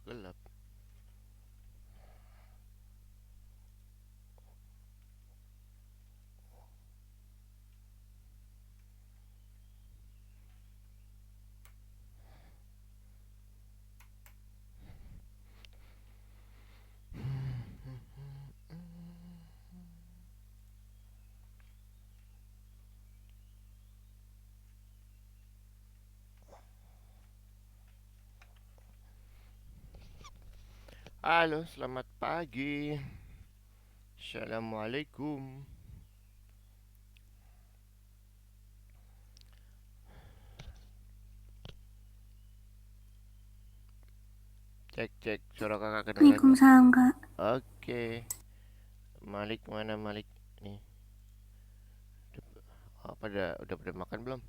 gelap. Halo, selamat pagi. Assalamualaikum. Cek cek, suara kakak kedengeran nggak? Waalaikumsalam Kak. Oke. Malik mana Malik? Nih, udah pada makan belum?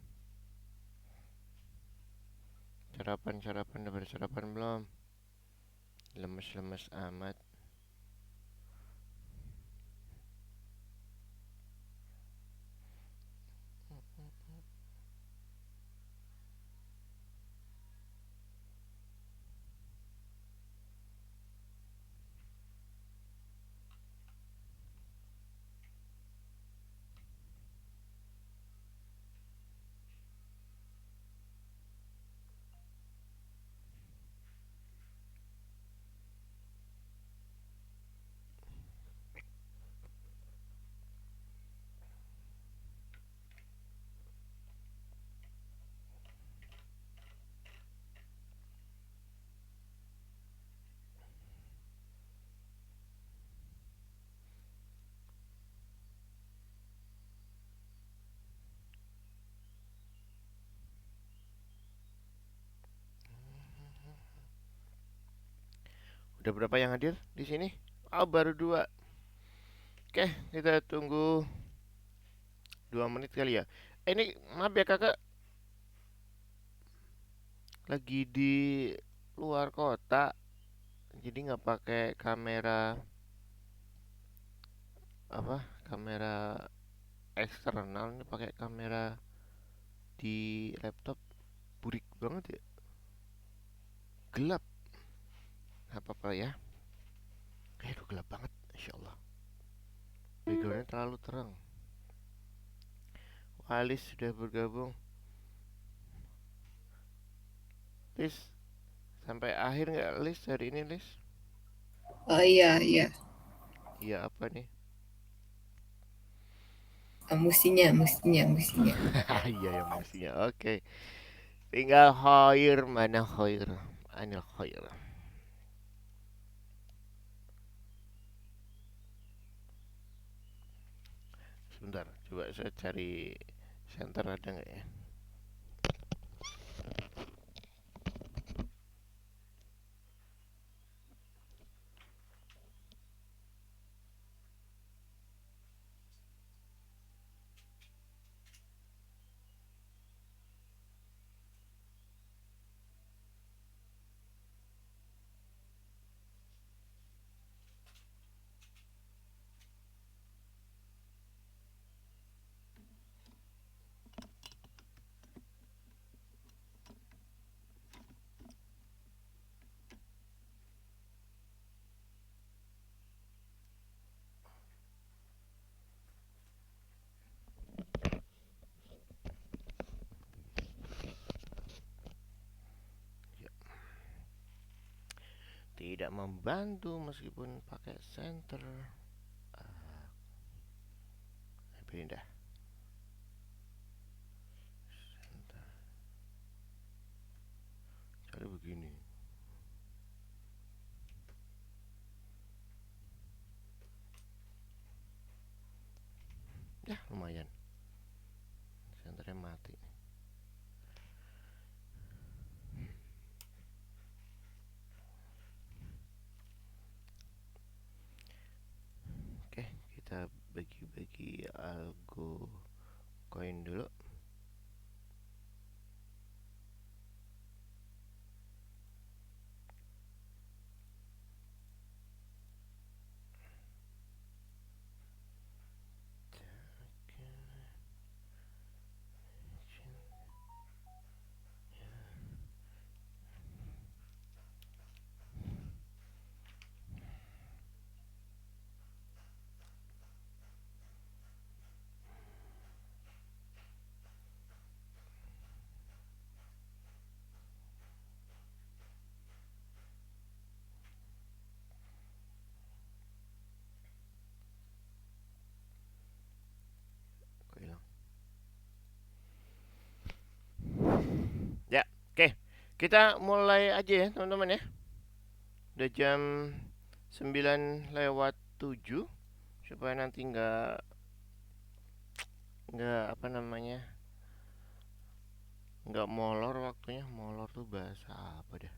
Sarapan udah pada sarapan belum? Lemes-lemes amat. Udah berapa yang hadir di sini? Oh, baru dua. Oke, kita tunggu 2 menit kali ya. Ini maaf ya kakak, lagi di luar kota, jadi nggak pakai kamera apa kamera eksternal, ini pakai kamera di laptop. Burik banget ya, gelap. Apa apa ya, aduh gelap banget, insya Allah. Backgroundnya terlalu terang. Alis sudah bergabung. Lis, sampai akhir nggak Lis hari ini Lis? Oh iya, iya. Iya apa nih? Mestinya. Iya yang mestinya. Oke, tinggal Khair, mana Khair, anil Khair. Sebentar, coba saya cari center ada nggak ya. Ya, tidak membantu meskipun pakai center. Ah, pindah center. Cari begini. Ya lumayan. Senternya mati. Oke, kita bagi-bagi algo koin dulu. Kita mulai aja ya teman-teman ya. Udah jam 9 lewat 7, supaya nanti nggak apa namanya, nggak molor waktunya. Molor tuh bahasa apa dah?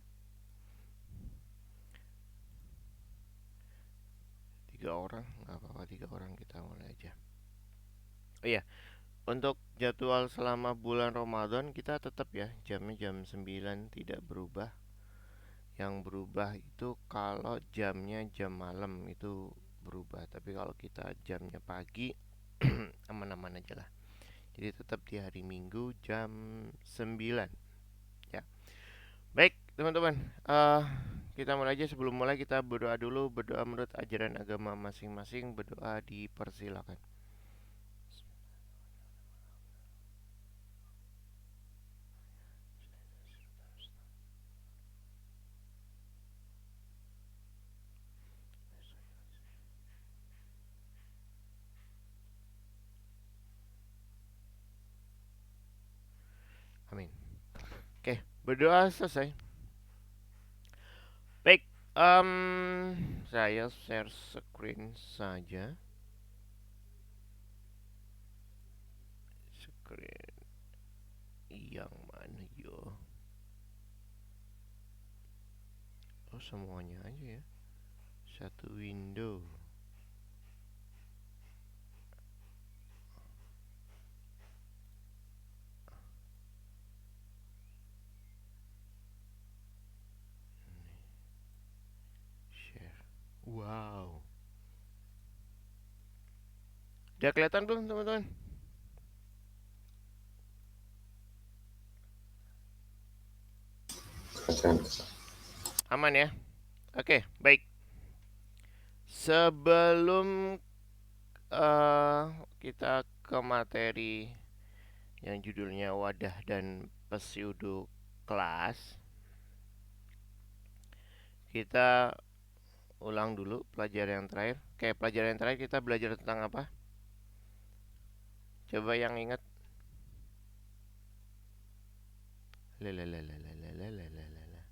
3 orang nggak apa-apa, 3 orang kita mulai aja. Oh iya, untuk jadwal selama bulan Ramadan kita tetap ya jamnya jam 9, tidak berubah. Yang berubah itu kalau jamnya jam malam itu berubah, tapi kalau kita jamnya pagi aman-aman aja lah. Jadi tetap di hari Minggu jam 9 ya. Baik, teman-teman. eh kita mulai aja. Sebelum mulai kita berdoa dulu. Berdoa menurut ajaran agama masing-masing. Berdoa dipersilakan. Amin. Oke, berdoa selesai. Baik, saya share screen saja. Screen yang mana yo? Oh, semuanya aja ya. Satu window. Share. Wow. Udah kelihatan belum, teman-teman? Aman ya? Oke, baik. Sebelum eh kita ke materi yang judulnya wadah dan pseudo kelas, kita ulang dulu pelajaran yang terakhir. Oke, pelajaran yang terakhir kita belajar tentang apa? Coba yang ingat. Lelelelelelelelelelele.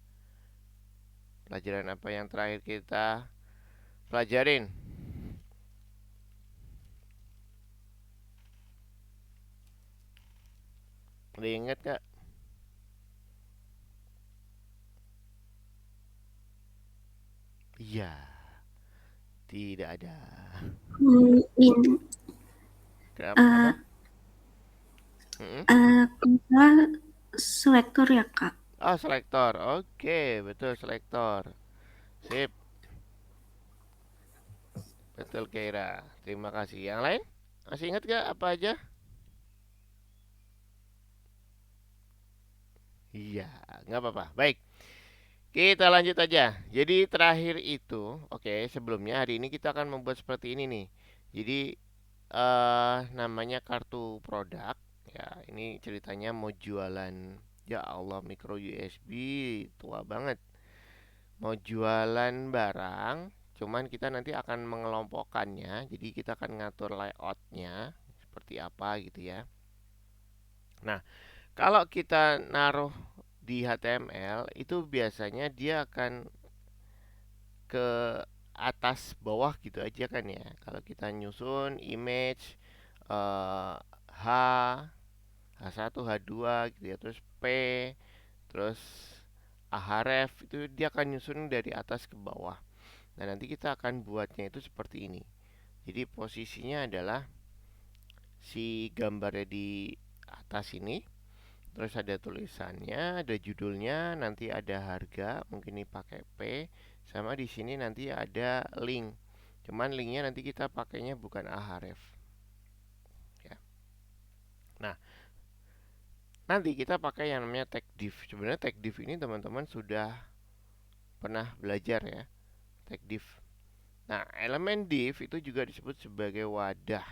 Pelajaran apa yang terakhir kita pelajarin? Udah ingat gak? Iya, tidak ada. Ini Kenapa? Apa? Mm-mm. Kita selektor ya Kak. Oh, selektor. Oke, betul selektor. Sip, betul Keira. Terima kasih. Yang lain? Masih ingat gak apa aja? Iya, nggak apa-apa. Baik, kita lanjut aja. Jadi terakhir itu, oke, sebelumnya hari ini kita akan membuat seperti ini nih. Jadi namanya kartu produk. Ya, ini ceritanya mau jualan. Ya Allah, micro USB tua banget. Mau jualan barang, cuman kita nanti akan mengelompokkannya. Jadi kita akan ngatur layoutnya seperti apa gitu ya. Nah, kalau kita naruh di HTML itu biasanya dia akan ke atas bawah gitu aja kan ya. Kalau kita nyusun image eh, H H1 H2 gitu ya, terus P, terus ahref, itu dia akan nyusun dari atas ke bawah. Nah, nanti kita akan buatnya itu seperti ini. Jadi posisinya adalah si gambarnya di atas ini. Terus ada tulisannya, ada judulnya, nanti ada harga, mungkin ini pakai P, sama di sini nanti ada link. Cuman linknya nanti kita pakainya bukan ahref, ya. Nah, nanti kita pakai yang namanya tag div. Sebenarnya tag div ini teman-teman sudah pernah belajar ya, tag div. Nah, elemen div itu juga disebut sebagai wadah.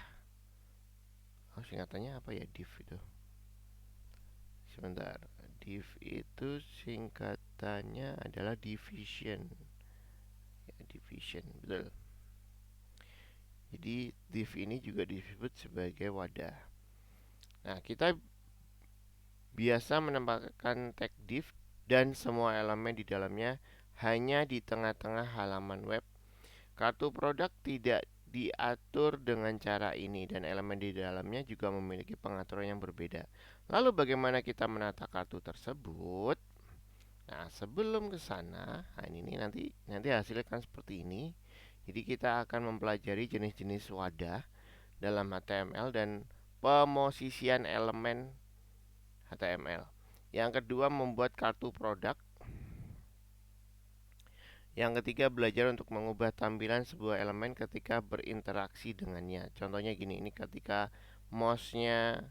Oh, singkatannya apa ya div itu? Sebentar. Div itu singkatannya adalah division. Ya, division, betul. Jadi div ini juga disebut sebagai wadah. Nah, kita biasa menambahkan tag div dan semua elemen di dalamnya hanya di tengah-tengah halaman web. Kartu produk tidak diatur dengan cara ini dan elemen di dalamnya juga memiliki pengaturan yang berbeda. Lalu bagaimana kita menata kartu tersebut? Nah, sebelum ke sana, nah ini nanti hasilnya kan seperti ini. Jadi kita akan mempelajari jenis-jenis wadah dalam HTML dan pemosisian elemen HTML. Yang kedua, membuat kartu produk. Yang ketiga, belajar untuk mengubah tampilan sebuah elemen ketika berinteraksi dengannya. Contohnya gini, ini ketika mouse-nya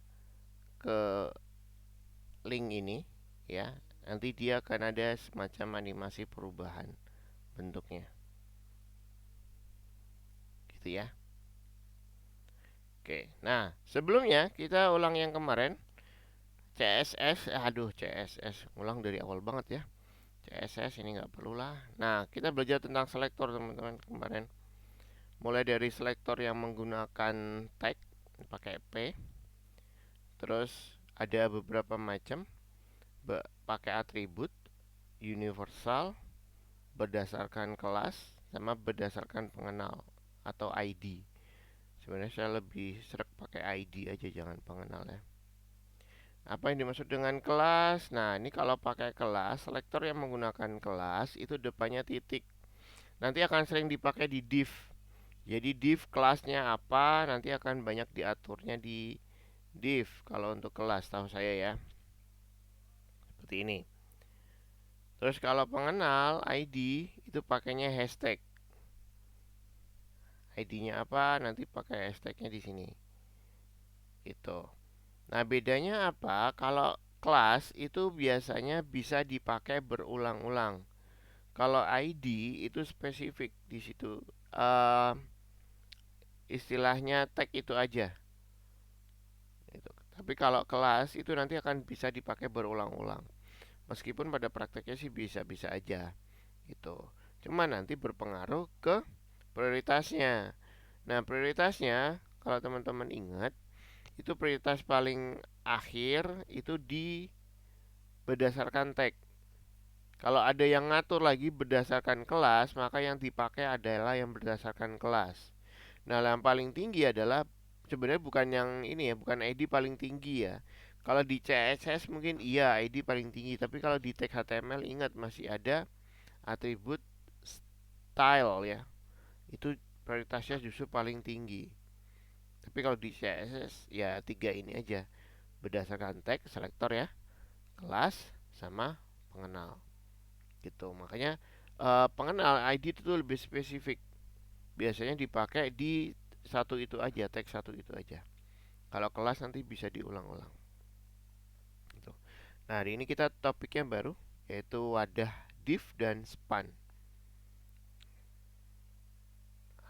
ke link ini, ya, nanti dia akan ada semacam animasi perubahan bentuknya. Gitu ya. Oke, nah sebelumnya kita ulang yang kemarin. CSS, ulang dari awal banget ya. CSS ini nggak perlu lah. Nah, kita belajar tentang selektor teman-teman kemarin. Mulai dari selektor yang menggunakan tag pakai P, terus ada beberapa macam pakai atribut, universal, berdasarkan kelas, sama berdasarkan pengenal atau ID. Sebenarnya saya lebih sering pakai ID aja, jangan pengenal ya. Apa yang dimaksud dengan kelas? Nah, ini kalau pakai kelas, selektor yang menggunakan kelas itu depannya titik. Nanti akan sering dipakai di div. Jadi div kelasnya apa, nanti akan banyak diaturnya di div kalau untuk kelas, tahu saya ya. Seperti ini. Terus kalau pengenal ID itu pakainya hashtag. ID-nya apa, nanti pakai hashtagnya di sini. Itu. Nah, bedanya apa? Kalau kelas itu biasanya bisa dipakai berulang-ulang. Kalau ID itu spesifik di situ. Istilahnya tag itu aja. Gitu. Tapi kalau kelas itu nanti akan bisa dipakai berulang-ulang. Meskipun pada prakteknya sih bisa-bisa aja. Gitu. Cuma nanti berpengaruh ke prioritasnya. Nah, prioritasnya kalau teman-teman ingat itu prioritas paling akhir itu di berdasarkan tag. Kalau ada yang ngatur lagi berdasarkan kelas, maka yang dipakai adalah yang berdasarkan kelas. Nah, yang paling tinggi adalah sebenarnya bukan yang ini ya, bukan ID paling tinggi ya. Kalau di CSS mungkin iya ID paling tinggi, tapi kalau di tag HTML ingat masih ada atribut style ya. Itu prioritasnya justru paling tinggi. Tapi kalau di CSS ya tiga ini aja. Berdasarkan tag, selektor ya, kelas sama pengenal. Gitu. Makanya pengenal ID itu tuh lebih spesifik. Biasanya dipakai di satu itu aja, tag satu itu aja. Kalau kelas nanti bisa diulang-ulang. Gitu. Nah, hari ini kita topiknya baru yaitu wadah div dan span.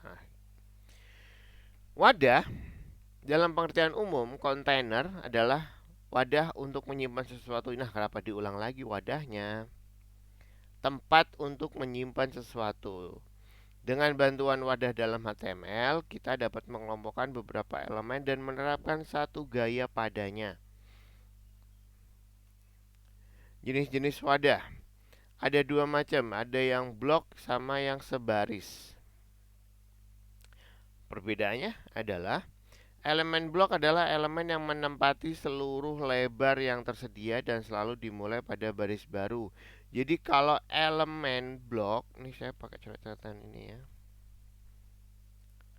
Nah, wadah dalam pengertian umum kontainer adalah wadah untuk menyimpan sesuatu. Nah, kenapa diulang lagi wadahnya? Tempat untuk menyimpan sesuatu. Dengan bantuan wadah dalam HTML, kita dapat mengelompokkan beberapa elemen dan menerapkan satu gaya padanya. Jenis-jenis wadah ada dua macam, ada yang blok sama yang sebaris. Perbedaannya adalah elemen blok adalah elemen yang menempati seluruh lebar yang tersedia dan selalu dimulai pada baris baru. Jadi kalau elemen blok, ini saya pakai catatan ini ya.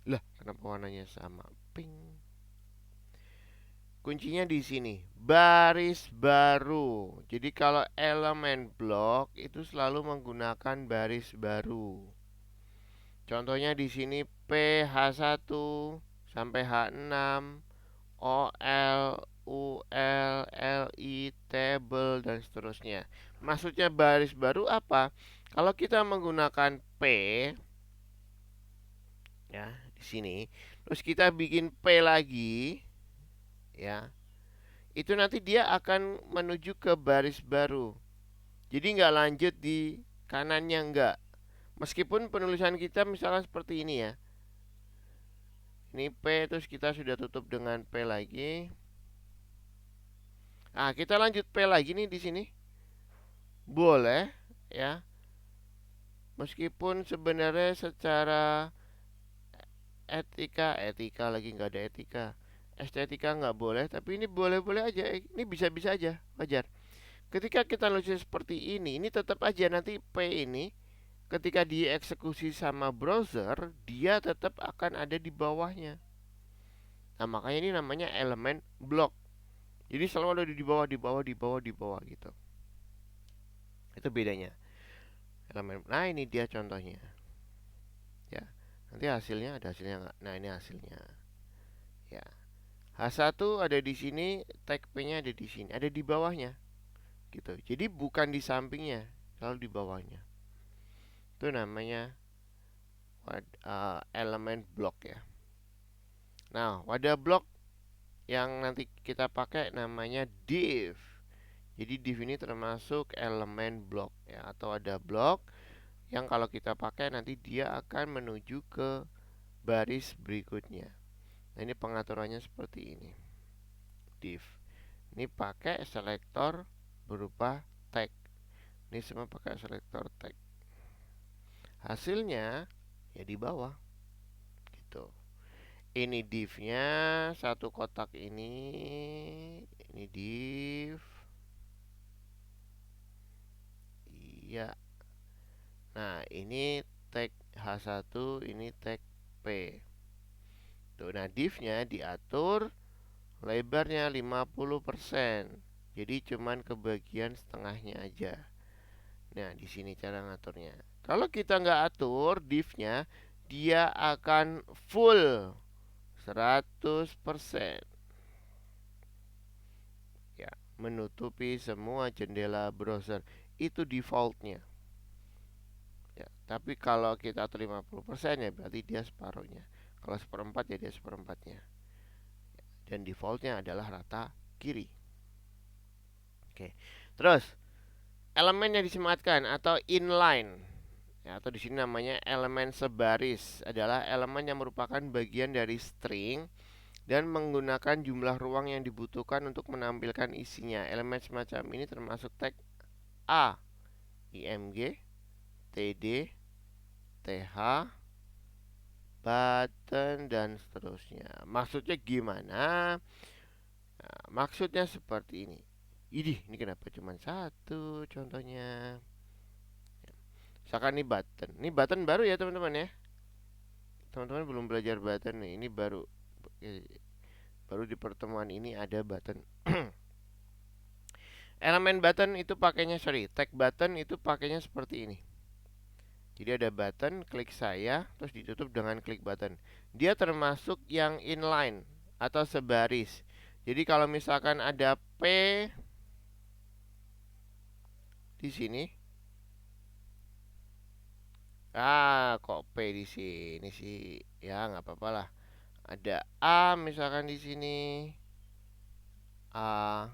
Lah, kenapa warnanya sama? Pink. Kuncinya di sini, baris baru. Jadi kalau elemen blok itu selalu menggunakan baris baru. Contohnya di sini PH1 sampai H6, OL, UL, LI, table dan seterusnya. Maksudnya baris baru apa? Kalau kita menggunakan P ya di sini, terus kita bikin P lagi ya. Itu nanti dia akan menuju ke baris baru. Jadi nggak lanjut di kanannya nggak. Meskipun penulisan kita misalnya seperti ini ya. Ini P terus kita sudah tutup dengan P lagi. Ah, kita lanjut P lagi nih di sini. boleh ya, meskipun sebenarnya secara etika lagi nggak ada etika, estetika nggak boleh, tapi ini boleh-boleh aja, ini bisa-bisa aja, wajar. Ketika kita nulis seperti ini tetap aja nanti P ini ketika dieksekusi sama browser, dia tetap akan ada di bawahnya. Nah, makanya ini namanya elemen block. Jadi selalu ada di bawah, di bawah, di bawah, di bawah gitu. Itu bedanya. Elemen. Nah, ini dia contohnya. Ya. Nanti hasilnya ada hasilnya nggak? Nah, ini hasilnya. Ya. H1 ada di sini, tag P-nya ada di sini, ada di bawahnya. Gitu. Jadi bukan di sampingnya, selalu di bawahnya. Itu namanya elemen block ya. Nah, wadah blok yang nanti kita pakai namanya div. Jadi div ini termasuk elemen blok ya, atau ada blok yang kalau kita pakai nanti dia akan menuju ke baris berikutnya. Nah, ini pengaturannya seperti ini. Div. Ini pakai selektor berupa tag. Ini semua pakai selektor tag. Hasilnya ya di bawah gitu. Ini divnya satu kotak ini div. Iya. Nah, ini tag H1, ini tag P. Tuh, nah divnya diatur lebarnya 50%. Jadi cuman kebagian setengahnya aja. Nah, di sini cara ngaturnya. Kalau kita nggak atur divnya, dia akan full 100%. Ya, menutupi semua jendela browser. Itu defaultnya. Ya, tapi kalau kita atur 50% ya berarti dia separuhnya. Kalau seperempat ya dia seperempatnya. Dan defaultnya adalah rata kiri. Oke. Terus elemen yang disematkan atau inline ya, atau di sini namanya elemen sebaris adalah elemen yang merupakan bagian dari string dan menggunakan jumlah ruang yang dibutuhkan untuk menampilkan isinya. Elemen semacam ini termasuk tag A, IMG, TD, TH, button dan seterusnya. Maksudnya gimana? Nah, maksudnya seperti ini. Ini kenapa cuma satu contohnya? Misalkan ini button. Ini button baru ya teman-teman ya. Teman-teman belum belajar button nih. Ini baru di pertemuan ini ada button. Elemen button itu pakainya tag button itu pakainya seperti ini. Jadi ada button, klik saya, terus ditutup dengan klik button. Dia termasuk yang inline atau sebaris. Jadi kalau misalkan ada P di sini, kok P di sini sih? Ya nggak apa-apa lah. Ada A misalkan di sini, A,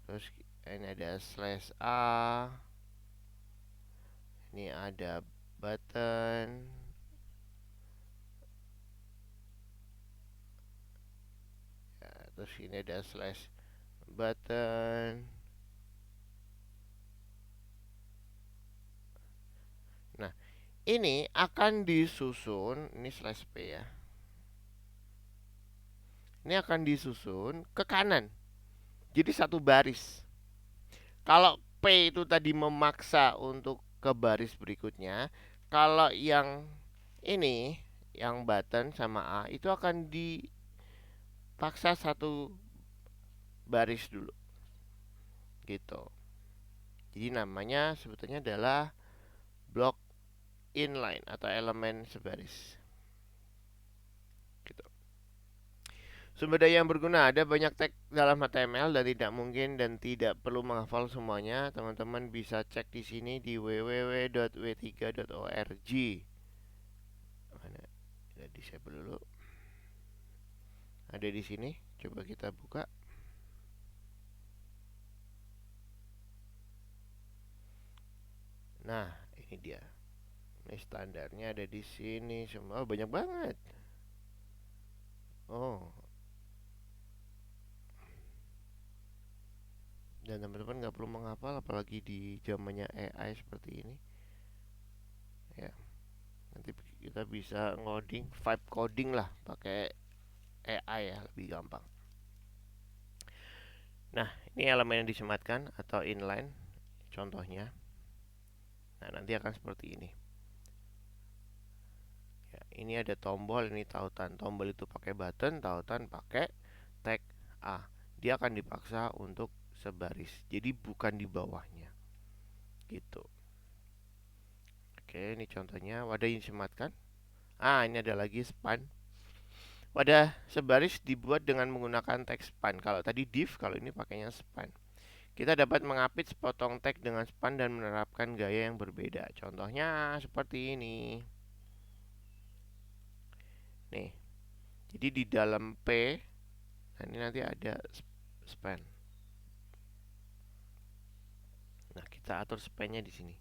terus ini ada slash A, ini ada button, ya, terus ini ada slash button. Nah, ini akan disusun, ini slash P ya. Ini akan disusun ke kanan. Jadi satu baris. Kalau P itu tadi memaksa untuk ke baris berikutnya, kalau yang ini, yang button sama A itu akan dipaksa satu baris dulu. Gitu. Jadi namanya sebetulnya adalah block inline atau elemen sebaris. Gitu. Sumber daya yang berguna, ada banyak tag dalam HTML dan tidak mungkin dan tidak perlu menghafal semuanya. Teman-teman bisa cek di sini di www.w3.org. Mana? Kita disable dulu. Ada di sini. Coba kita buka. Nah, ini dia. Ini standarnya ada di sini semua. Oh, banyak banget. Oh, Dan teman-teman nggak perlu menghafal, apalagi di zamannya AI seperti ini. Ya, nanti kita bisa ngoding, vibe coding lah, pakai AI ya, lebih gampang. Nah, ini elemen yang disematkan atau inline, contohnya. Nah, nanti akan seperti ini. Ya, ini ada tombol, ini tautan. Tombol itu pakai button, tautan pakai tag A. Dia akan dipaksa untuk sebaris. Jadi bukan di bawahnya. Gitu. Oke, ini contohnya wadah yang disematkan. Ini ada lagi span. Wadah sebaris dibuat dengan menggunakan tag span. Kalau tadi div, kalau ini pakainya span. Kita dapat mengapit sepotong tag dengan span dan menerapkan gaya yang berbeda. Contohnya seperti ini. Nih, jadi di dalam P, nah ini nanti ada span. Nah, kita atur spannya di sini.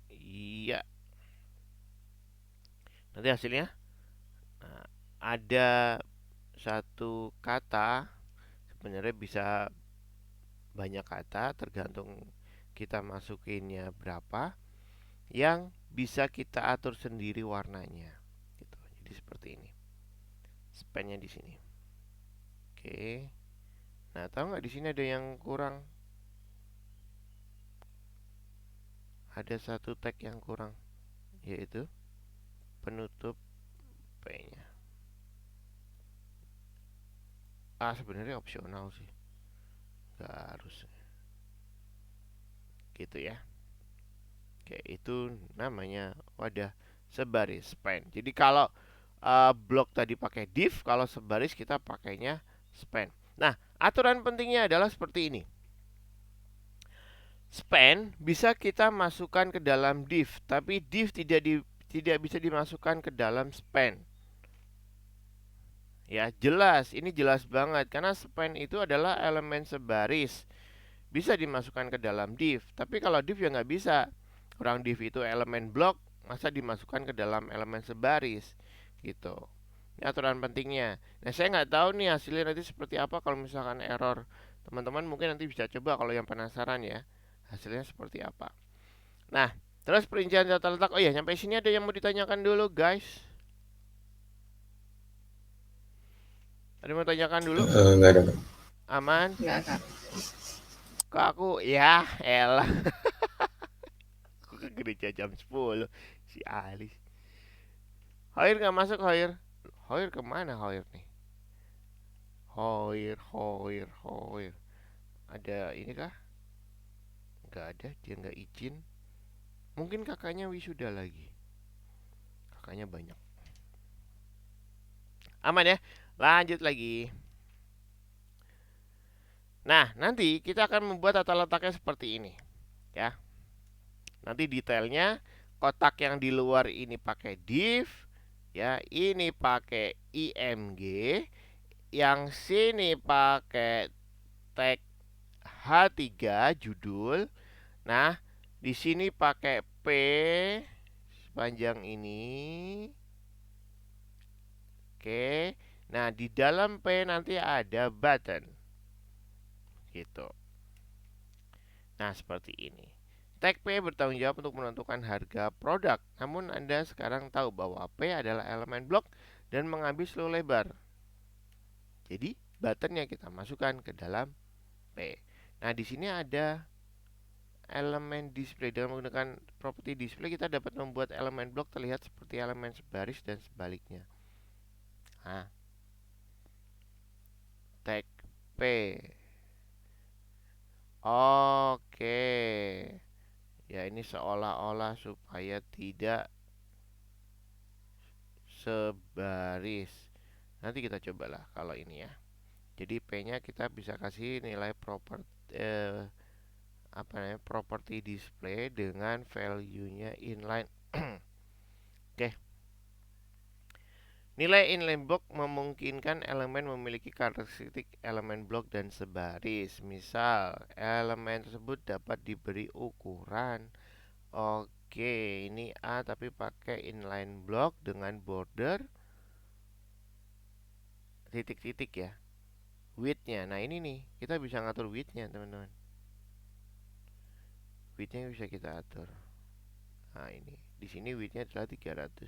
Iya. Nanti hasilnya nah, ada satu kata, sebenarnya bisa banyak kata tergantung kita masukinnya berapa, yang bisa kita atur sendiri warnanya. Gitu. Jadi seperti ini. Spannya di sini. Oke. Nah, tahu nggak di sini ada yang kurang? Ada satu tag yang kurang, yaitu penutup P-nya. Sebenarnya opsional sih, nggak harus. Gitu ya. Oke, itu namanya wadah sebaris span. Jadi kalau blok tadi pakai div, kalau sebaris kita pakainya span. Nah, aturan pentingnya adalah seperti ini. Span bisa kita masukkan ke dalam div, tapi div tidak bisa dimasukkan ke dalam span. Ya, jelas, ini jelas banget karena span itu adalah elemen sebaris. Bisa dimasukkan ke dalam div, tapi kalau div ya nggak bisa. Orang div itu elemen blok, masa dimasukkan ke dalam elemen sebaris gitu. Ini aturan pentingnya. Nah, saya nggak tahu nih hasilnya nanti seperti apa kalau misalkan error. Teman-teman mungkin nanti bisa coba kalau yang penasaran ya, hasilnya seperti apa. Nah, terus perincian tata letak. Oh iya, sampai sini ada yang mau ditanyakan dulu, guys? Ada yang mau tanyakan dulu? Enggak ada. Aman? Enggak, Kak. Kok aku ya elah. Aku ke gereja jam 10. Si Alis. Hoir nggak masuk, Hoir. Hoir kemana Hoir nih? Hoir. Ada ini kah? Nggak ada, dia nggak izin. Mungkin kakaknya wisuda lagi. Kakaknya banyak. Aman ya? Lanjut lagi. Nah, nanti kita akan membuat tata letaknya seperti ini. Ya. Nanti detailnya kotak yang di luar ini pakai div, ya, ini pakai img, yang sini pakai tag H3 judul. Nah, di sini pakai P sepanjang ini. Oke. Nah, di dalam P nanti ada button. Gitu. Nah, seperti ini. Tag P bertanggung jawab untuk menentukan harga produk. Namun Anda sekarang tahu bahwa P adalah elemen blok dan mengambil seluruh lebar. Jadi, button yang kita masukkan ke dalam P. Nah, di sini ada elemen display. Dengan menggunakan properti display kita dapat membuat elemen blok terlihat seperti elemen sebaris dan sebaliknya. Nah, tag P. Oke. Ya, ini seolah-olah supaya tidak sebaris. Nanti kita cobalah kalau ini ya. Jadi P-nya kita bisa kasih nilai property display dengan value-nya inline. Oke. Nilai inline block memungkinkan elemen memiliki karakteristik elemen blok dan sebaris. Misal, elemen tersebut dapat diberi ukuran. Oke, ini A tapi pakai inline block dengan border titik-titik ya. width-nya. Nah, ini nih, kita bisa ngatur width-nya, teman-teman. Width-nya bisa kita atur. Nah, ini. Di sini width-nya adalah 300.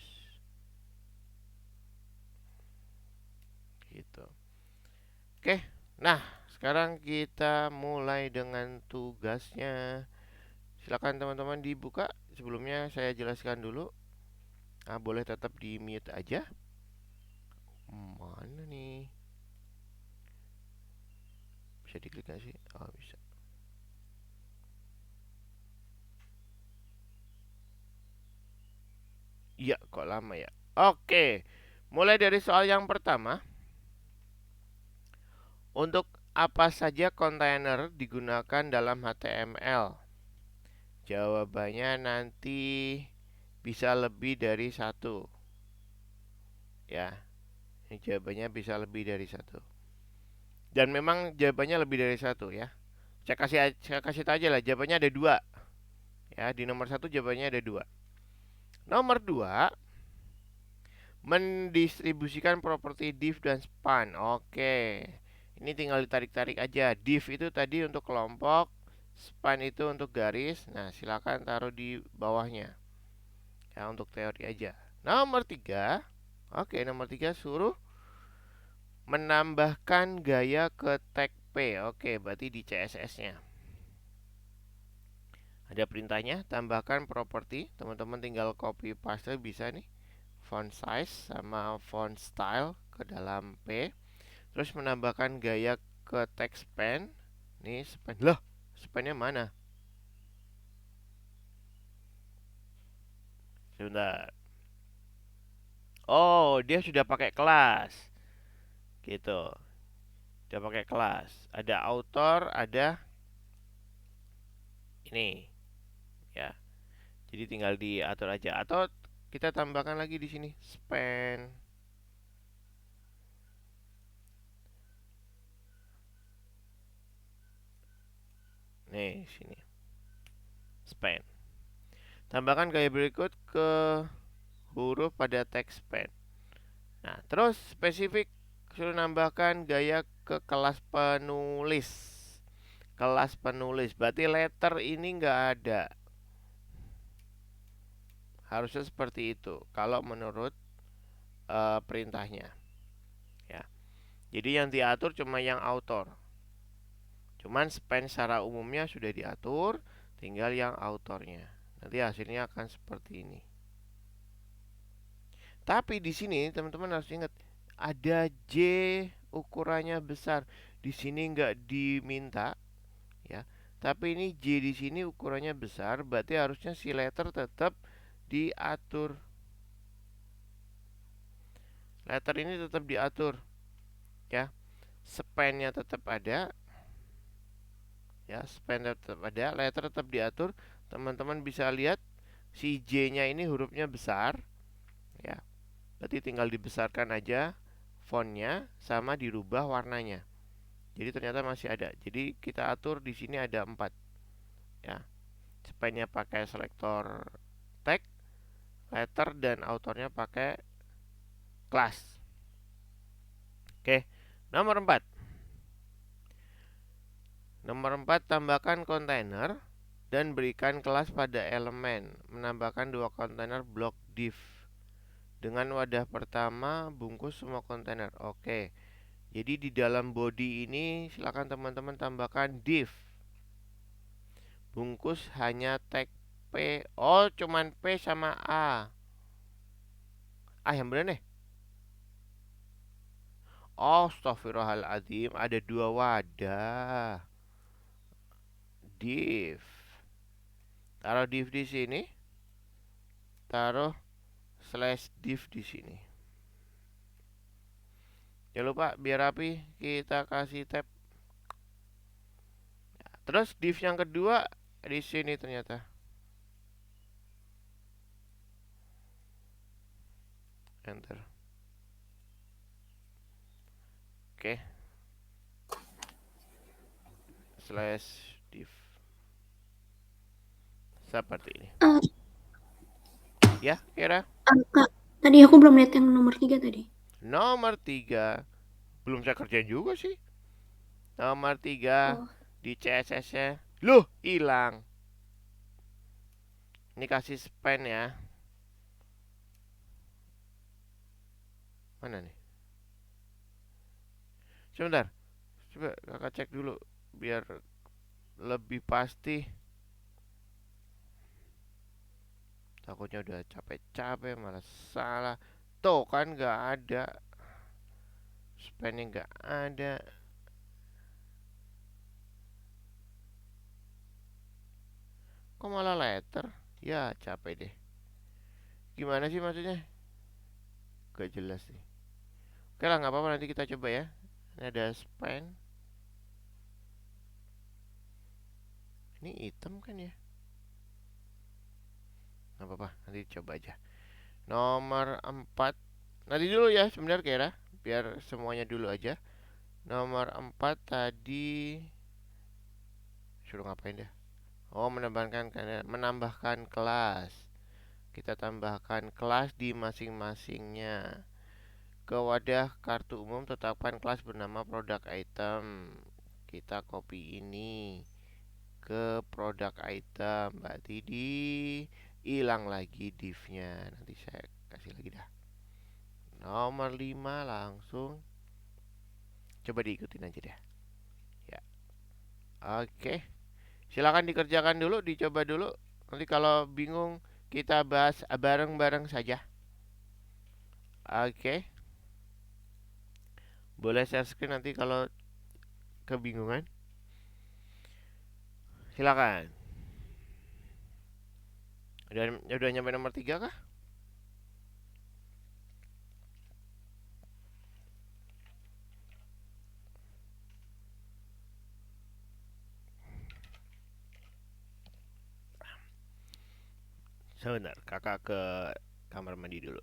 Gitu. Oke. Nah, sekarang kita mulai dengan tugasnya. Silakan teman-teman dibuka. Sebelumnya saya jelaskan dulu. Nah, boleh tetap di mute aja. Mana nih? Bisa diklik nggak sih? Oh, bisa. Iya, kok lama ya? Oke. Mulai dari soal yang pertama. Untuk apa saja kontainer digunakan dalam HTML? Jawabannya nanti bisa lebih dari satu. Ya, jawabannya bisa lebih dari satu. Dan memang jawabannya lebih dari satu ya. Saya kasih tahu aja lah, jawabannya ada dua. Ya, di nomor satu jawabannya ada dua. Nomor dua, mendistribusikan properti div dan span. Oke, ini tinggal ditarik-tarik aja. Div itu tadi untuk kelompok, span itu untuk garis. Nah, silakan taruh di bawahnya. Ya, untuk teori aja. Nomor tiga, oke, nomor tiga suruh menambahkan gaya ke tag P. Oke, berarti di CSS-nya. Ada perintahnya, tambahkan properti. Teman-teman tinggal copy paste bisa nih. Font size sama font style ke dalam P. Terus menambahkan gaya ke text span. Nih span. Loh, spannya mana? Sebentar. Oh, dia sudah pakai kelas. Gitu. Sudah pakai kelas. Ada author, ada ini. Ya. Jadi tinggal diatur aja. Atau kita tambahkan lagi di sini span. Nih, sini. Span. Tambahkan gaya berikut ke huruf pada teks span. Nah, terus spesifik suruh nambahkan gaya ke kelas penulis. Kelas penulis, berarti letter ini nggak ada. Harusnya seperti itu. Kalau menurut perintahnya, ya. Jadi yang diatur cuma yang author. Cuman span secara umumnya sudah diatur, tinggal yang autornya. Nanti hasilnya akan seperti ini. Tapi di sini teman-teman harus ingat ada J ukurannya besar. Di sini nggak diminta ya. Tapi ini J di sini ukurannya besar, berarti harusnya si letter tetap diatur. Letter ini tetap diatur ya. Span-nya tetap ada. Ya, span tetap ada, letter tetap diatur. Teman-teman bisa lihat si J-nya ini hurufnya besar ya. Berarti tinggal dibesarkan aja fontnya sama dirubah warnanya. Jadi ternyata masih ada. Jadi kita atur di sini ada 4 ya. Span-nya pakai selektor tag, letter dan autornya pakai class. Oke. Nomor 4. Nomor 4, tambahkan kontainer dan berikan kelas pada elemen. Menambahkan 2 kontainer blok div. Dengan wadah pertama bungkus semua kontainer. Oke. Jadi di dalam body ini silakan teman-teman tambahkan div. Bungkus hanya tag P. Oh, cuman P sama A. Ah, yang bener nih. Oh, Astagfirullahaladzim, ada 2 wadah. Div. Taruh div di sini. Taruh slash div di sini. Jangan lupa biar rapi kita kasih tab. Terus div yang kedua di sini ternyata. Enter. Oke. Slash div. Seperti ini. Ya, kira. Kak, tadi aku belum lihat yang nomor 3 tadi. Nomor 3 belum saya kerjain juga sih. Nomor 3 Oh, di CSS-nya. Loh, hilang. Ini kasih span ya. Mana nih? Sebentar. Coba kakak cek dulu biar lebih pasti. Takutnya udah capek-capek malah salah. Tuh kan nggak ada. Span-nya nggak ada. Kok malah letter? Ya capek deh. Gimana sih maksudnya? Gak jelas nih. Oke lah nggak apa-apa, nanti kita coba ya. Ini ada span. Ini hitam kan ya? Nggak apa-apa, nanti coba aja. Nomor 4. Nanti dulu ya sebentar Kira. Biar semuanya dulu aja. Nomor 4 tadi suruh ngapain deh? Oh, menambahkan kelas. Kita tambahkan kelas di masing-masingnya. Ke wadah kartu umum tetapkan kelas bernama product item. Kita copy ini ke product item. Berarti hilang lagi div-nya. Nanti saya kasih lagi dah. Nomor 5 langsung. Coba diikutin aja deh. Ya. Oke. Silakan dikerjakan dulu, dicoba dulu. Nanti kalau bingung kita bahas bareng-bareng saja. Oke. Boleh share screen nanti kalau kebingungan. Silakan. Udah nyampe nomor 3 kah? Sebentar, kakak ke kamar mandi dulu.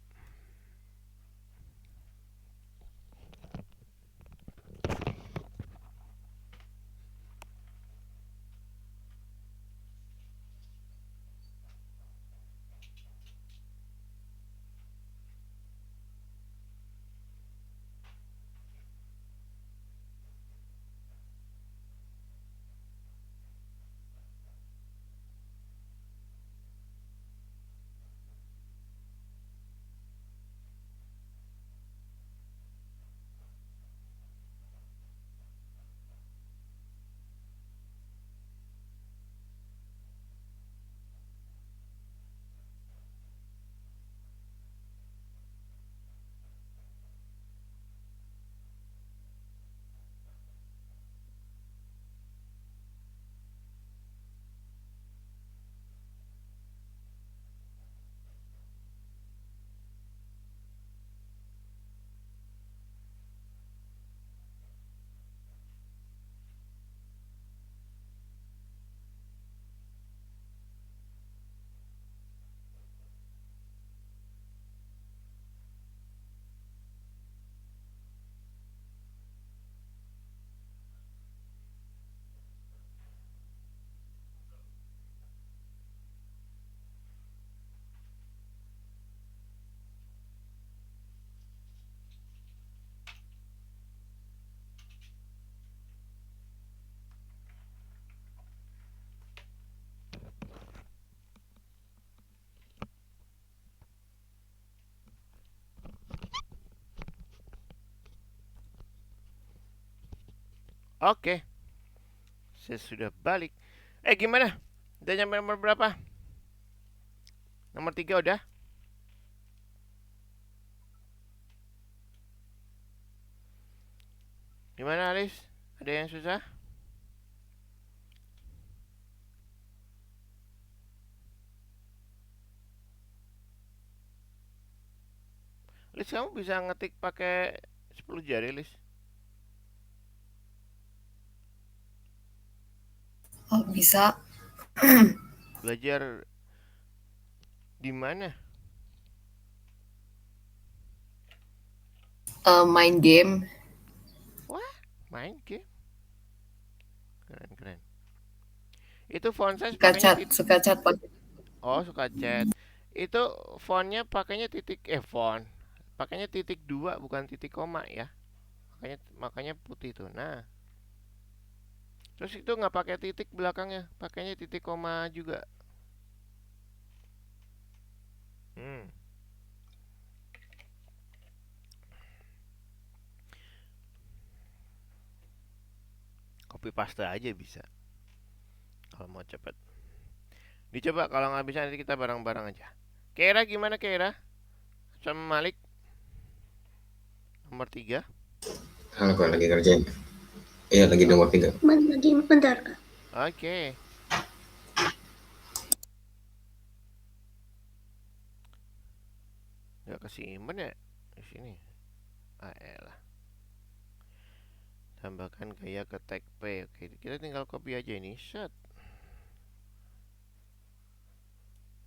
Oke, saya sudah balik. Gimana? Udah nyampe nomor berapa? Nomor 3 udah? Gimana Alis? Ada yang susah? Lis, kamu bisa ngetik pakai 10 jari, Lis? Oh, bisa. Belajar di mana? Main game. Wah, main game. Keren, keren. Itu font size Suka pakainya chat, suka chat pakai. Oh, suka chat. Itu fontnya pakainya font. Pakainya titik dua bukan titik koma ya. Makanya makanya putih tuh. Nah, Terus itu nggak pakai titik belakangnya, pakainya titik koma juga. Hmm, copy paste aja bisa kalau mau cepet. Dicoba kalau nggak bisa nanti kita bareng-bareng aja. Kira gimana Kira? Sama Malik nomor 3. Halo kak, lagi kerjain. Iya, lagi Oh, nomor 3. Lagi bentar, Kak. oke. Nggak kesimpan ya di sini. Ah elah. Tambahkan gaya ke tag P. Oke, kita tinggal copy aja ini. Set.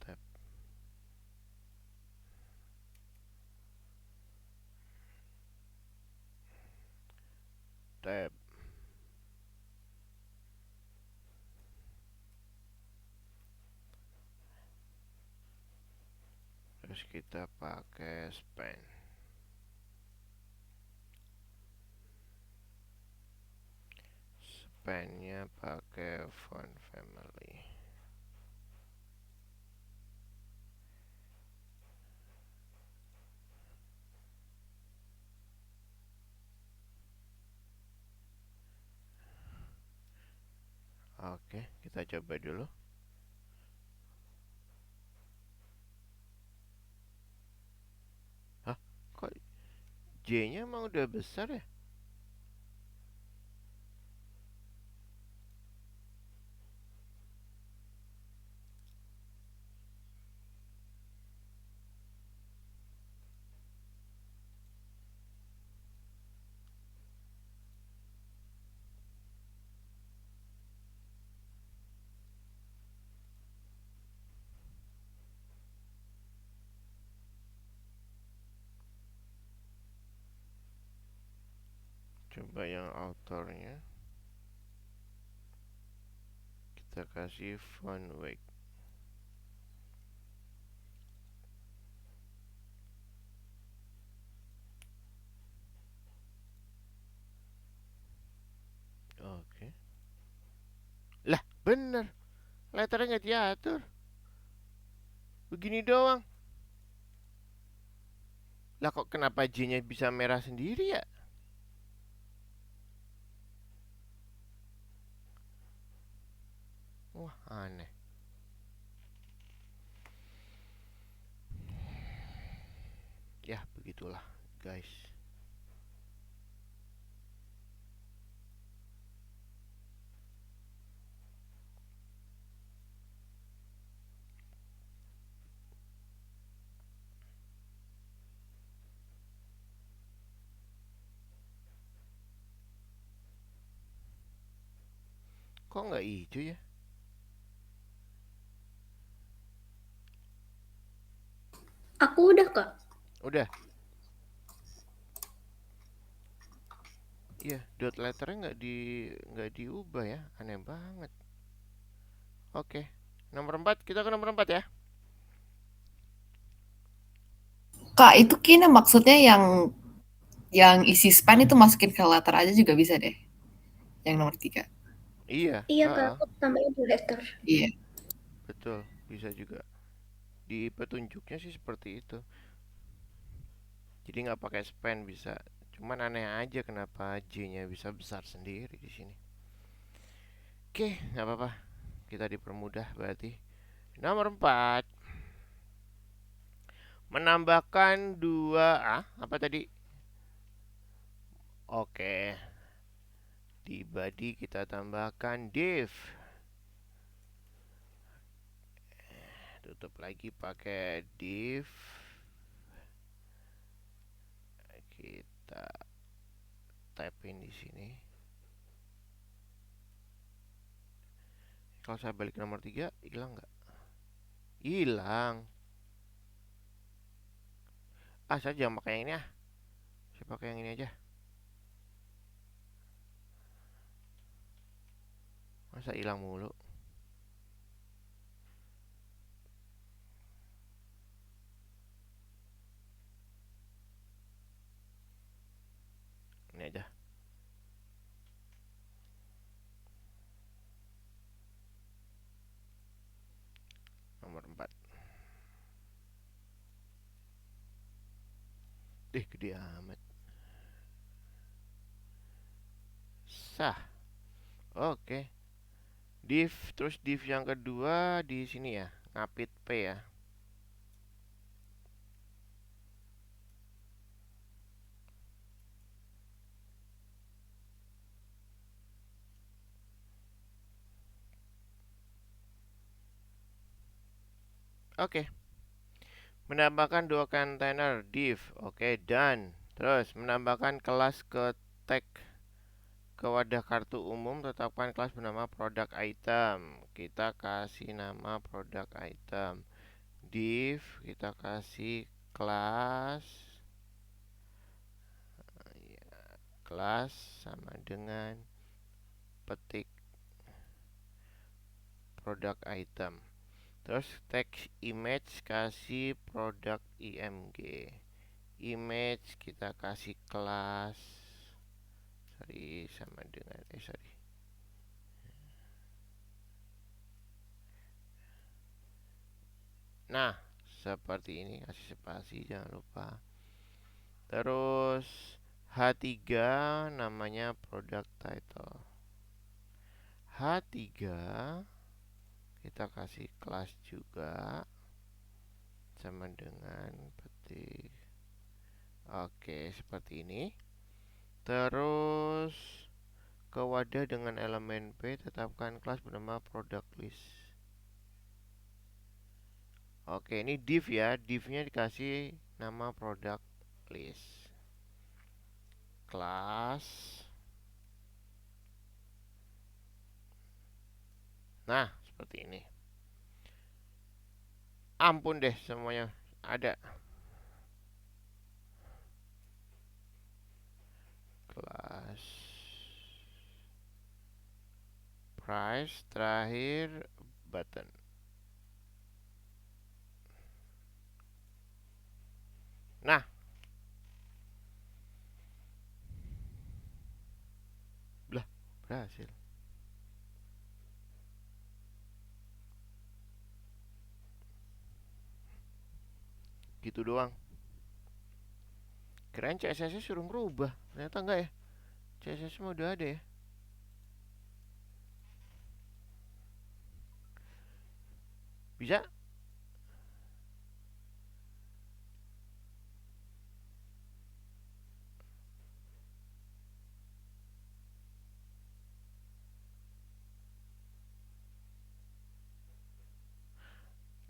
Tab, tab. Terus kita pakai span. Spannya pakai font family. Oke, kita coba dulu. Hah? Kok J-nya emang udah besar ya? Coba yang autornya kita kasih font weight. Oke. Lah, bener. Letternya nggak diatur. Begini doang. Lah kok kenapa J-nya bisa merah sendiri ya? Wah, aneh. Ya, begitulah, guys. Kok nggak hijau ya? Aku udah, Kak. Udah. Iya, dot letternya nggak diubah ya. Aneh banget. Oke. Nomor 4, kita ke nomor 4 ya. Kak, itu kayaknya maksudnya yang isi span itu masukin ke letter aja juga bisa deh. Yang nomor 3. Iya, Iya, Kak. heeh. Aku tambahin di letter. Iya. Betul, bisa juga. Di petunjuknya sih seperti itu. Jadi nggak pakai span bisa. Cuman aneh aja kenapa J-nya bisa besar sendiri di sini. Oke, nggak apa-apa. Kita dipermudah berarti. Nomor 4, menambahkan apa tadi? Oke, di body kita tambahkan div. Tutup lagi pakai div. Kita tapin di sini. Kalau saya balik nomor 3, hilang nggak? Hilang. Saya jangan pakai yang ini ah. Saya pakai yang ini aja. Masa hilang mulu? Ini aja. Gede amat. Sah. Oke. Div, terus div yang kedua di sini ya, ngapit P ya. Oke. Menambahkan dua kontainer div. Oke, done. Terus menambahkan kelas ke tag ke wadah kartu umum, tetapkan kelas bernama produk item. Kita kasih nama produk item. Div, kita kasih kelas kelas sama dengan petik produk item. Terus text image kasih produk img. Image kita kasih kelas sama dengan Nah, seperti ini, kasih spasi jangan lupa. Terus H3 namanya product title. H3 kita kasih kelas juga sama dengan petik. Oke, seperti ini. Terus ke wadah dengan elemen P tetapkan kelas bernama product list. Oke, ini div ya. Divnya dikasih nama product list. Kelas. Nah, seperti ini. Ampun deh semuanya ada. Kelas. Price terakhir button. Nah, belah berhasil. Gitu doang. Kirain CSS suruh ngerubah, ternyata enggak ya. CSS mah udah ada ya. Bisa?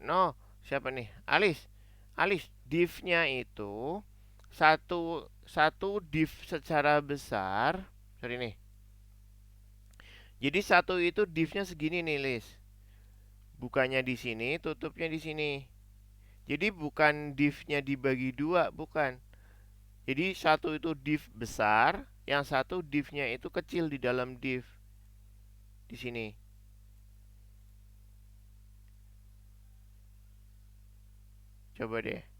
No, siapa nih? Alis. Alis, div-nya itu satu satu div secara besar. Sorry nih. Jadi satu itu div-nya segini nih, Lis. Bukanya di sini, tutupnya di sini. Jadi bukan div-nya dibagi dua, bukan. Jadi satu itu div besar, yang satu div-nya itu kecil di dalam div. Di sini. Coba deh.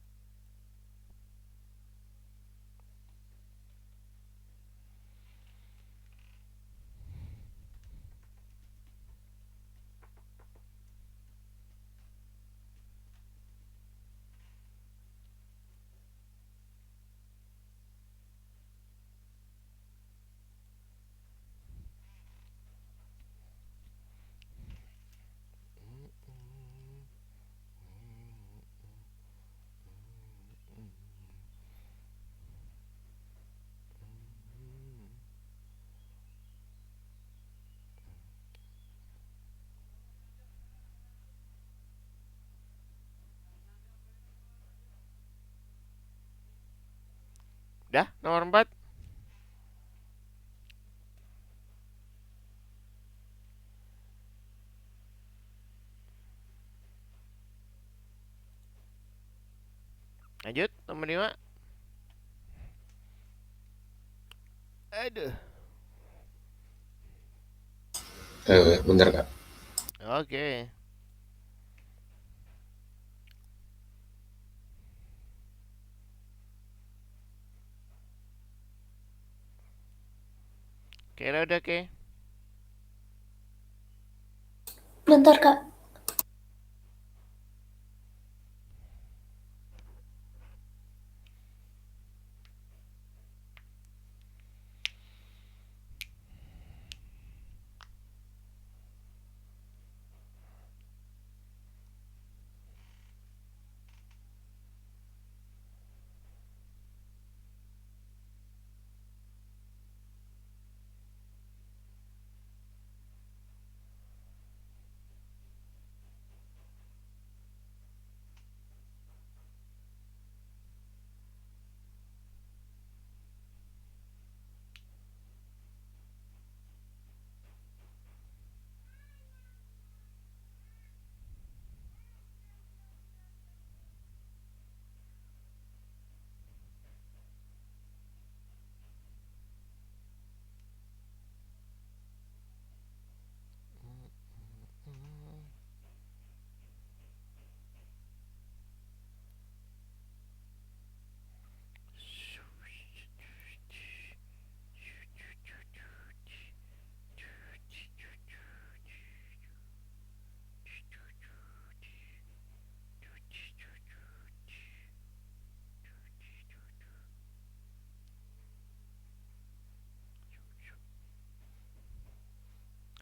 Dah, nomor 4. Lanjut, nomor 5. Aduh. Bentar kak. Oke. Kira udah ke? Bentar, Kak.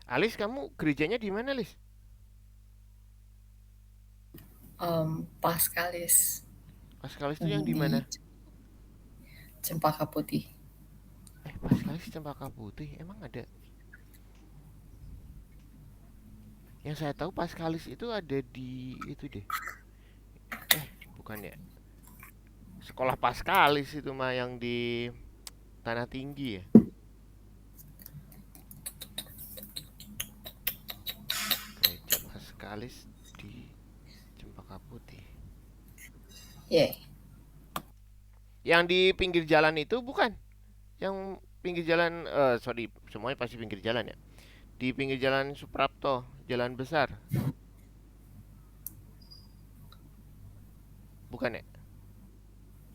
Alis, kamu gerejanya di mana, Lis? Paskalis Paskalis itu yang di di mana? Cempaka Putih. Paskalis Cempaka Putih, emang ada? Yang saya tahu Paskalis itu ada di itu deh. Bukan ya? Sekolah Paskalis itu mah yang di Tanah Tinggi ya. Gereja Paskalis di Cempaka Putih. Yeah. Yang di pinggir jalan itu bukan? Yang pinggir jalan, sorry, semuanya pasti pinggir jalan ya. Di pinggir jalan Suprapto, jalan besar, bukan ya?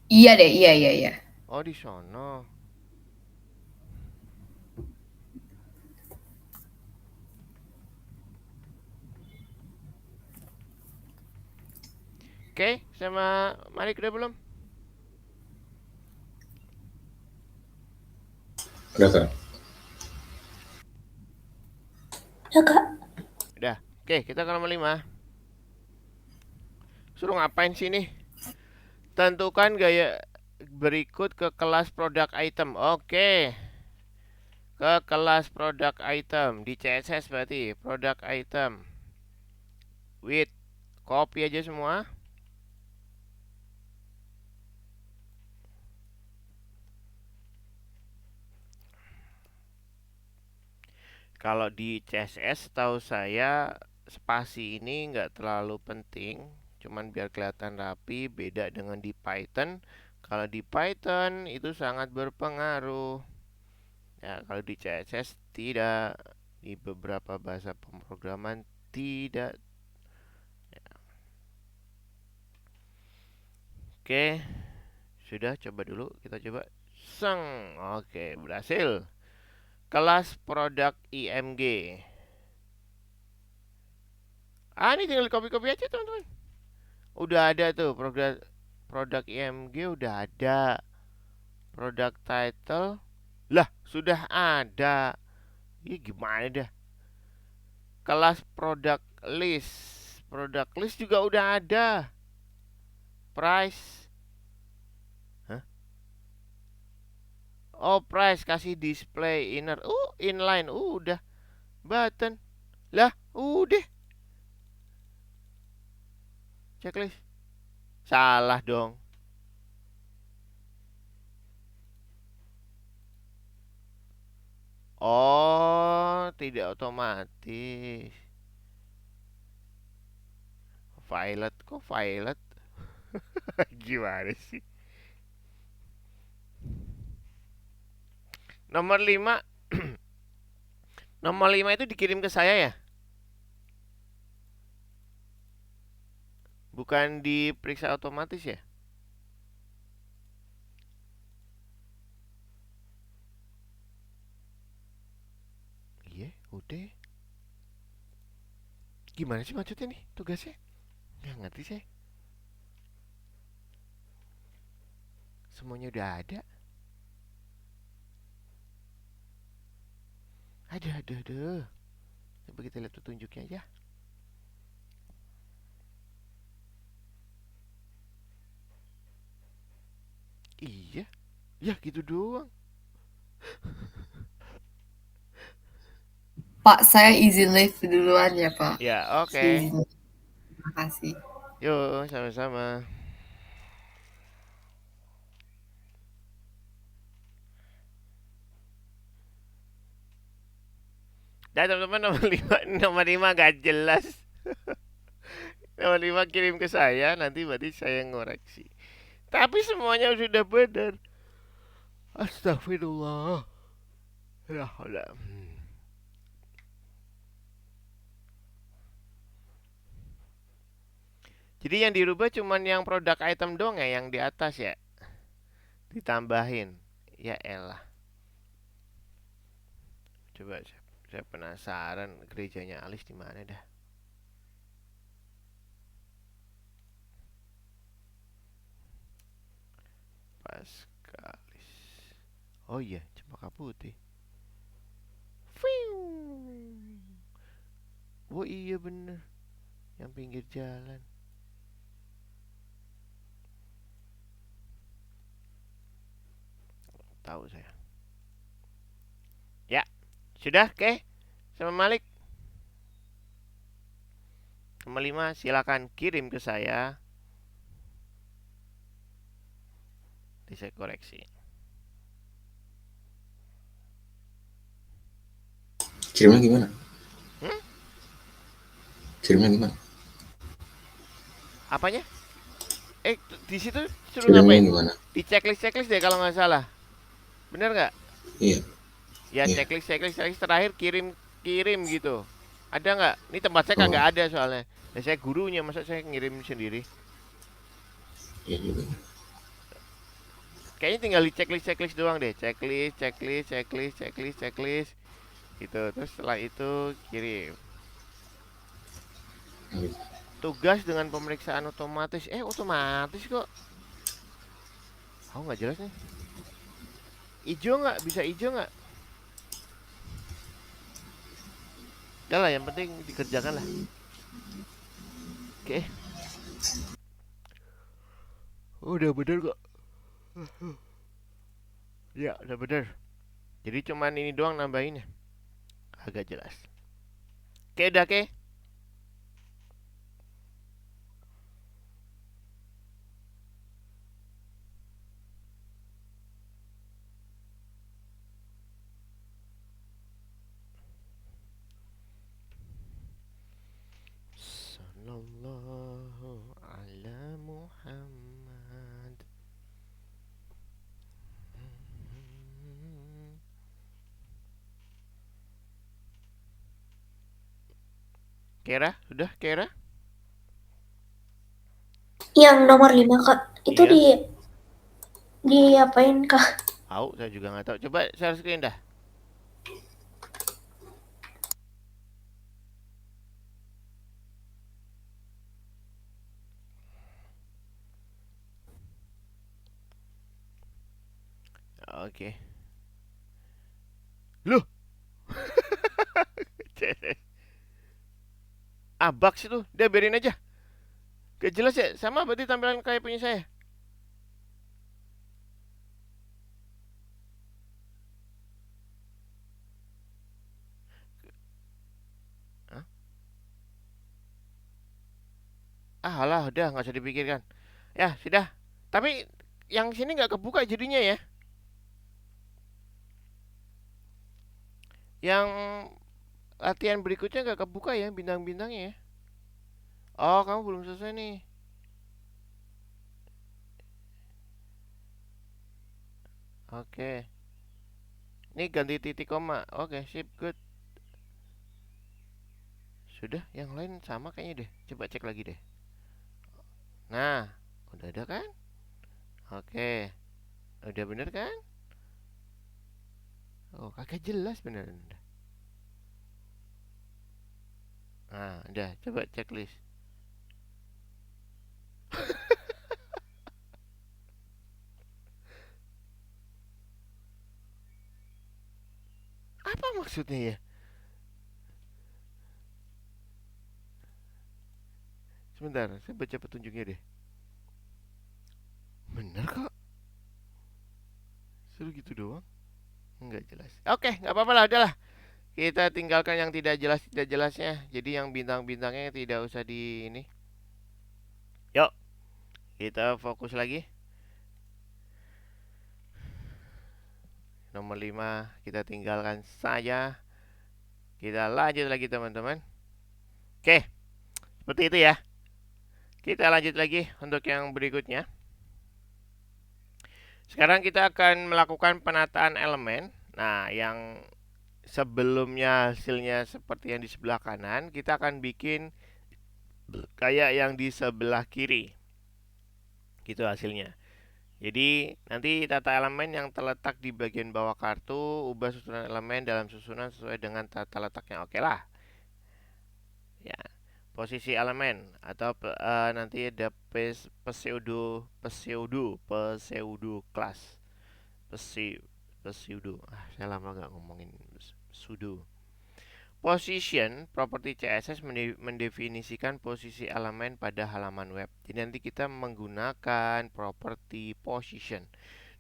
Iya deh, iya, iya, iya. Oh, di sono. Oke, sama Malik udah belum? Udah kak. Ya kak, Udah. Oke, kita ke nomor 5. Suruh ngapain sih nih? Tentukan gaya berikut ke kelas produk item. Oke. Ke kelas produk item di CSS berarti produk item. With copy aja semua. Kalau di CSS tahu saya spasi ini nggak terlalu penting, cuman biar kelihatan rapi. Beda dengan di Python. Kalau di Python itu sangat berpengaruh. Ya, kalau di CSS tidak, di beberapa bahasa pemrograman tidak. Oke, sudah coba dulu, kita coba. Seng. Oke, berhasil. Kelas produk IMG. Ini tinggal copy-copy aja, teman-teman. Udah ada tuh produk produk IMG udah ada. Produk title lah sudah ada. Ini gimana dah? Kelas produk list. Produk list juga udah ada. Price. Hah? Oh, price kasih display inner. Inline. Udah. Button. Lah, udah. Checklist. Salah dong. Oh, tidak otomatis. Violet kok violet? Gimana sih? Nomor 5. Nomor 5 itu dikirim ke saya ya? Bukan diperiksa otomatis ya? Iya, udah. Gimana sih maksudnya nih tugasnya? Nggak ngerti saya. Semuanya udah ada. Ada. Coba kita lihat petunjuknya aja. Iya. Ya gitu doang. Pak, saya izin live duluan ya, Pak. Ya, Saya oke. izin. Terima kasih. Yuk, sama-sama. Dan teman-teman nomor 5 gak jelas. Nomor 5 kirim ke saya, nanti berarti saya ngoreksi. Tapi semuanya sudah benar. Astagfirullah. Ya udah. Jadi yang dirubah cuman yang produk item doang ya, yang di atas ya. Ditambahin. Ya elah. Coba saya penasaran gerejanya Alis di mana dah. Paskalis. Oh iya, Cempaka Putih. Fiu. Oh iya bener, yang pinggir jalan. Tahu saya. Ya, sudah, oke. Sama Malik. Nomor 5, silakan kirim ke saya. Nanti saya koreksi. Kirimnya gimana? Hmm? Kirimnya gimana? Apanya? Di situ suruh Kirimnya ngapain? gimana? Di checklist deh kalau nggak salah. Bener nggak? Iya, Ya iya. checklist terakhir kirim gitu. Ada nggak? Ini tempat saya Oh, kagak ada soalnya. Nah, saya gurunya, masa saya ngirim sendiri? iya juga. Kayaknya tinggal di checklist doang deh. Checklist. Gitu. Terus setelah itu kirim. Oh, Tugas dengan pemeriksaan otomatis. Otomatis kok. Oh, nggak jelas nih. Ijo nggak? Bisa ijo nggak? Udah lah, yang penting dikerjakan lah. Oke. Udah bener kok. Ya, udah bener. Jadi cuman ini doang nambahinnya. Agak jelas. Oke, udah oke. Sallallahu ala Muhammad. Kera, sudah Kera? Yang nomor 5 Kak, itu Iya. diapain Kak? Tahu, saya juga nggak tahu. Coba share screen dah. Oke. Loh, bugs itu. Udah biarin aja. Gak jelas ya? Sama berarti tampilan kayak punya saya. Hah? Alah, udah nggak usah dipikirkan. Ya, sudah. Tapi yang sini nggak kebuka jadinya ya. Yang latihan berikutnya nggak kebuka ya bintang-bintangnya ya. Oh, kamu belum selesai nih. Oke. Ini ganti titik koma. Oke, sip, good. Sudah, yang lain sama kayaknya deh. Coba cek lagi deh. Nah, udah ada kan? Oke. Udah bener kan? Oh, kagak jelas bener. Nah, udah, coba checklist. Apa maksudnya ya? Sebentar, saya baca petunjuknya deh. Bener kok. Suruh gitu doang. Enggak jelas. Oke, nggak apa-apa lah, udahlah. Kita tinggalkan yang tidak jelasnya. Jadi yang bintang-bintangnya tidak usah di ini. Yuk, kita fokus lagi. Nomor 5 kita tinggalkan saja. Kita lanjut lagi teman-teman. Oke, seperti itu ya. Kita lanjut lagi untuk yang berikutnya. Sekarang kita akan melakukan penataan elemen. Nah, yang sebelumnya hasilnya seperti yang di sebelah kanan, kita akan bikin kayak yang di sebelah kiri. Gitu hasilnya. Jadi nanti tata elemen yang terletak di bagian bawah kartu, ubah susunan elemen dalam susunan sesuai dengan tata letaknya. Oke lah. Ya. Posisi elemen atau nanti ada pseudo kelas. Pseudo. Saya lama nggak ngomongin pseudo. Position, properti CSS mendefinisikan posisi elemen pada halaman web. Jadi nanti kita menggunakan properti position.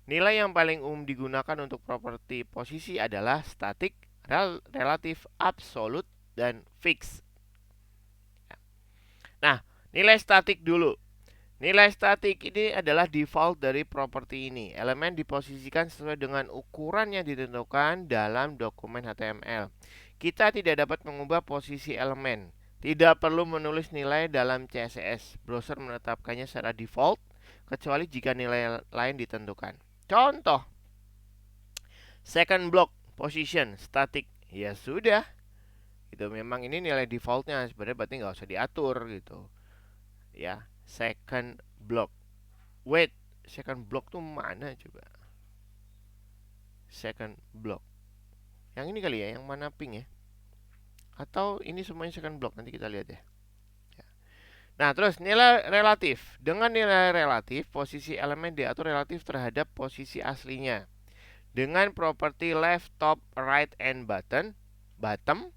Nilai yang paling umum digunakan untuk properti posisi adalah static, relatif, absolute, dan fix. Nah, nilai statik dulu. Nilai statik ini adalah default dari properti ini. Elemen diposisikan sesuai dengan ukuran yang ditentukan dalam dokumen HTML. Kita tidak dapat mengubah posisi elemen. Tidak perlu menulis nilai dalam CSS. Browser menetapkannya secara default, kecuali jika nilai lain ditentukan. Contoh, second block, position, static. Ya sudah, itu memang ini nilai defaultnya. Sebenarnya berarti nggak usah diatur gitu. Ya, second block. Wait, second block tuh mana coba? Second block. Yang ini kali ya, yang mana pink ya? Atau ini semuanya second block, nanti kita lihat ya. Nah, terus nilai relatif. Dengan nilai relatif, posisi elemen diatur relatif terhadap posisi aslinya. Dengan properti left, top, right, and bottom,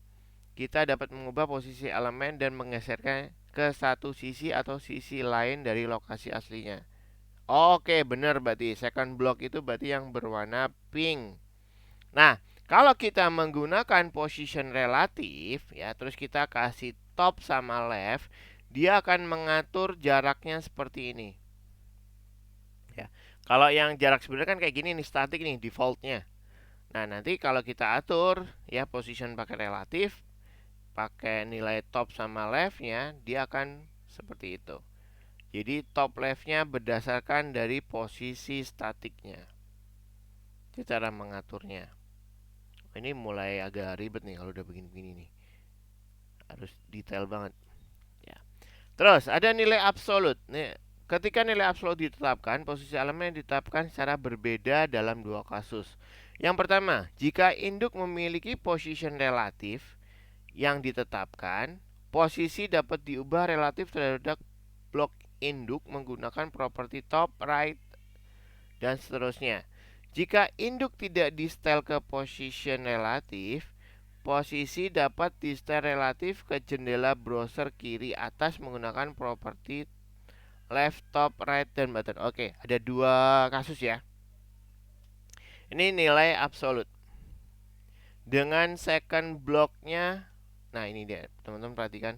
kita dapat mengubah posisi elemen dan menggeserkan ke satu sisi atau sisi lain dari lokasi aslinya. Oke, benar berarti second block itu berarti yang berwarna pink. Nah, kalau kita menggunakan position relatif ya, terus kita kasih top sama left, dia akan mengatur jaraknya seperti ini. Ya. Kalau yang jarak sebenarnya kan kayak gini nih, statik nih defaultnya. Nah, nanti kalau kita atur ya position pakai relatif, pakai nilai top sama leftnya, dia akan seperti itu. Jadi top leftnya berdasarkan dari posisi statiknya. Itu cara mengaturnya. Ini mulai agak ribet nih kalau udah begini-begini nih. Harus detail banget. Ya. Terus ada nilai absolut. Nih, ketika nilai absolut ditetapkan, posisi elemen ditetapkan secara berbeda dalam dua kasus. Yang pertama, jika induk memiliki position relatif yang ditetapkan, posisi dapat diubah relatif terhadap blok induk menggunakan properti top, right, dan seterusnya. Jika induk tidak di-style ke position relatif, posisi dapat di-style relatif ke jendela browser kiri atas menggunakan properti left, top, right, dan button. Oke, ada dua kasus ya. Ini nilai absolut. Dengan second blocknya, nah ini dia, teman-teman perhatikan.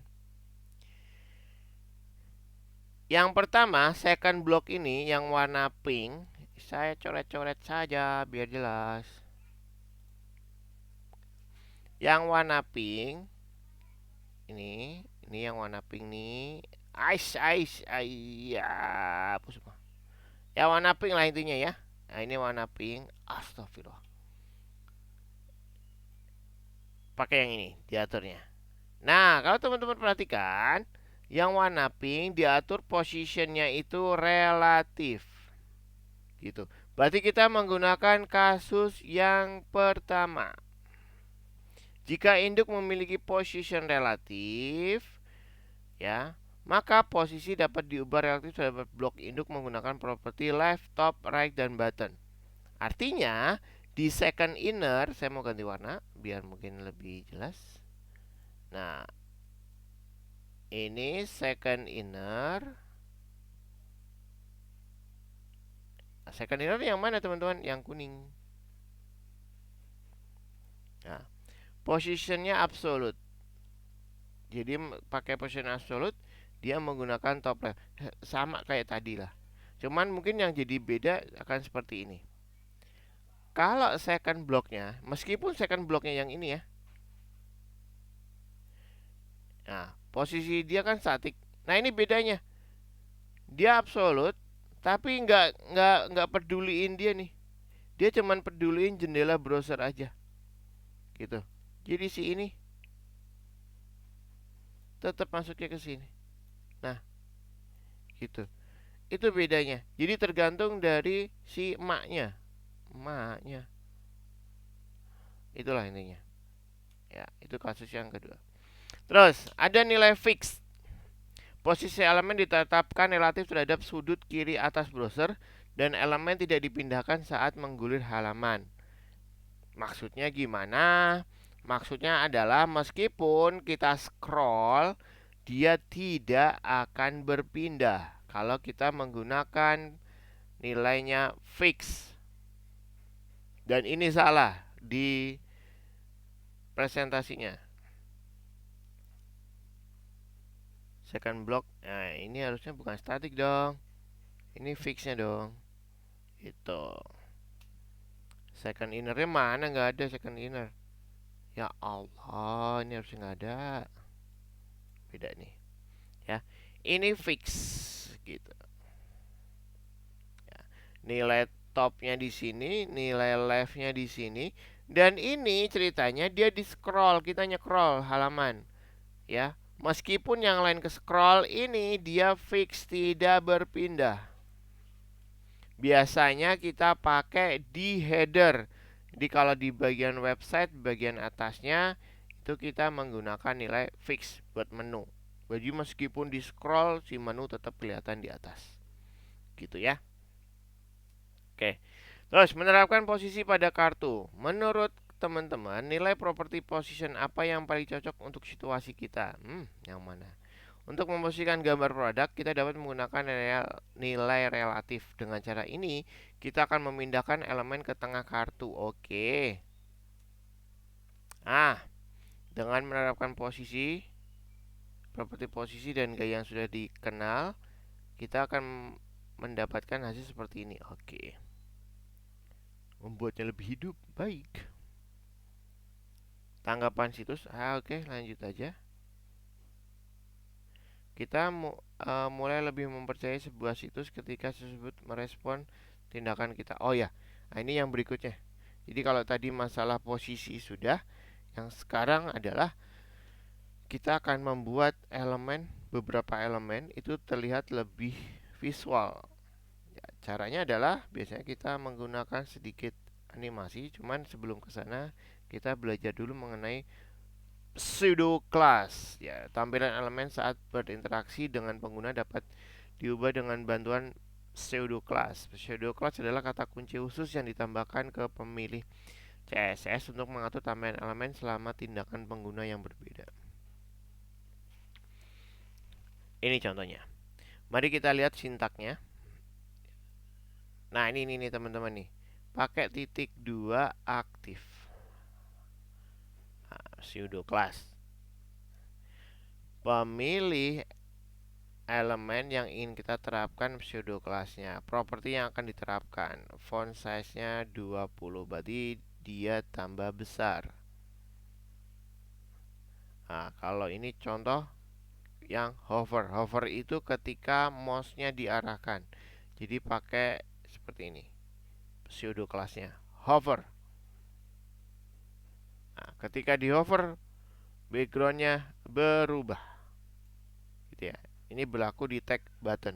Yang pertama, second block ini yang warna pink, saya coret-coret saja biar jelas. Yang warna pink ini yang warna pink nih. Ya, hapus semua. Ya warna pink lah intinya ya. Nah, ini warna pink. Astagfirullah. Pakai yang ini diaturnya. Nah, kalau teman-teman perhatikan, yang warna pink diatur positionnya itu relatif. Gitu. Berarti kita menggunakan kasus yang pertama. Jika induk memiliki position relatif, ya, maka posisi dapat diubah relatif terhadap blok induk menggunakan properti left, top, right, dan button. Artinya, di second inner, saya mau ganti warna biar mungkin lebih jelas. Nah, ini second inner. Second inner yang mana teman-teman? Yang kuning. Nah, positionnya absolute. Jadi pakai position absolute, dia menggunakan top left. Sama kayak tadi lah. Cuman mungkin yang jadi beda akan seperti ini. Kalau second blocknya, meskipun second blocknya yang ini ya. Nah, posisi dia kan statik. Nah, ini bedanya. Dia absolute, tapi nggak peduliin dia nih. Dia cuman peduliin jendela browser aja. Gitu. Jadi si ini tetap masuknya ke sini. Nah, gitu. Itu bedanya. Jadi tergantung dari si emaknya. Itulah intinya. Ya, itu kasus yang kedua. Terus, ada nilai fix. Posisi elemen ditetapkan relatif terhadap sudut kiri atas browser dan elemen tidak dipindahkan saat menggulir halaman. Maksudnya gimana? Maksudnya adalah meskipun kita scroll, dia tidak akan berpindah kalau kita menggunakan nilainya fix. Dan ini salah di presentasinya. Second block, nah ini harusnya bukan static dong. Ini fixnya dong. Itu. Second innernya mana? Nggak ada second inner. Ya Allah, ini harusnya nggak ada. Beda nih. Ya, ini fix gitu. Ya. Nilai topnya di sini, nilai leftnya di sini, dan ini ceritanya dia di scroll, kita nge-scroll halaman, ya. Meskipun yang lain ke scroll ini dia fix tidak berpindah. Biasanya kita pakai di header. Jadi kalau di bagian website, bagian atasnya itu kita menggunakan nilai fix buat menu. Jadi meskipun di scroll si menu tetap kelihatan di atas. Gitu ya. Oke. Terus menerapkan posisi pada kartu. Menurut teman-teman, nilai property position apa yang paling cocok untuk situasi kita? Yang mana? Untuk memposisikan gambar produk, kita dapat menggunakan nilai relatif. Dengan cara ini, kita akan memindahkan elemen ke tengah kartu. Oke. Dengan menerapkan posisi, properti posisi dan gaya yang sudah dikenal, kita akan mendapatkan hasil seperti ini. Oke. Membuatnya lebih hidup. Baik. Tanggapan situs. Oke, lanjut aja. Kita mulai lebih mempercayai sebuah situs ketika tersebut merespon tindakan kita. Oh ya, nah ini yang berikutnya. Jadi kalau tadi masalah posisi sudah, yang sekarang adalah kita akan membuat beberapa elemen itu terlihat lebih visual. Ya, caranya adalah biasanya kita menggunakan sedikit animasi, cuman sebelum ke sana kita belajar dulu mengenai pseudo class. Ya, tampilan elemen saat berinteraksi dengan pengguna dapat diubah dengan bantuan pseudo class. Pseudo class adalah kata kunci khusus yang ditambahkan ke pemilih CSS untuk mengatur tampilan elemen selama tindakan pengguna yang berbeda. Ini contohnya. Mari kita lihat sintaknya. Nah, ini teman-teman nih. Pakai titik 2 aktif. Pseudo class. Pemilih elemen yang ingin kita terapkan pseudo class-nya. Properti yang akan diterapkan. Font size-nya 20. Berarti dia tambah besar. Nah, kalau ini contoh yang hover. Hover itu ketika mouse-nya diarahkan. Jadi pakai seperti ini. Pseudo class-nya. Hover. Nah, ketika di hover, background-nya berubah. Gitu ya. Ini berlaku di tag button.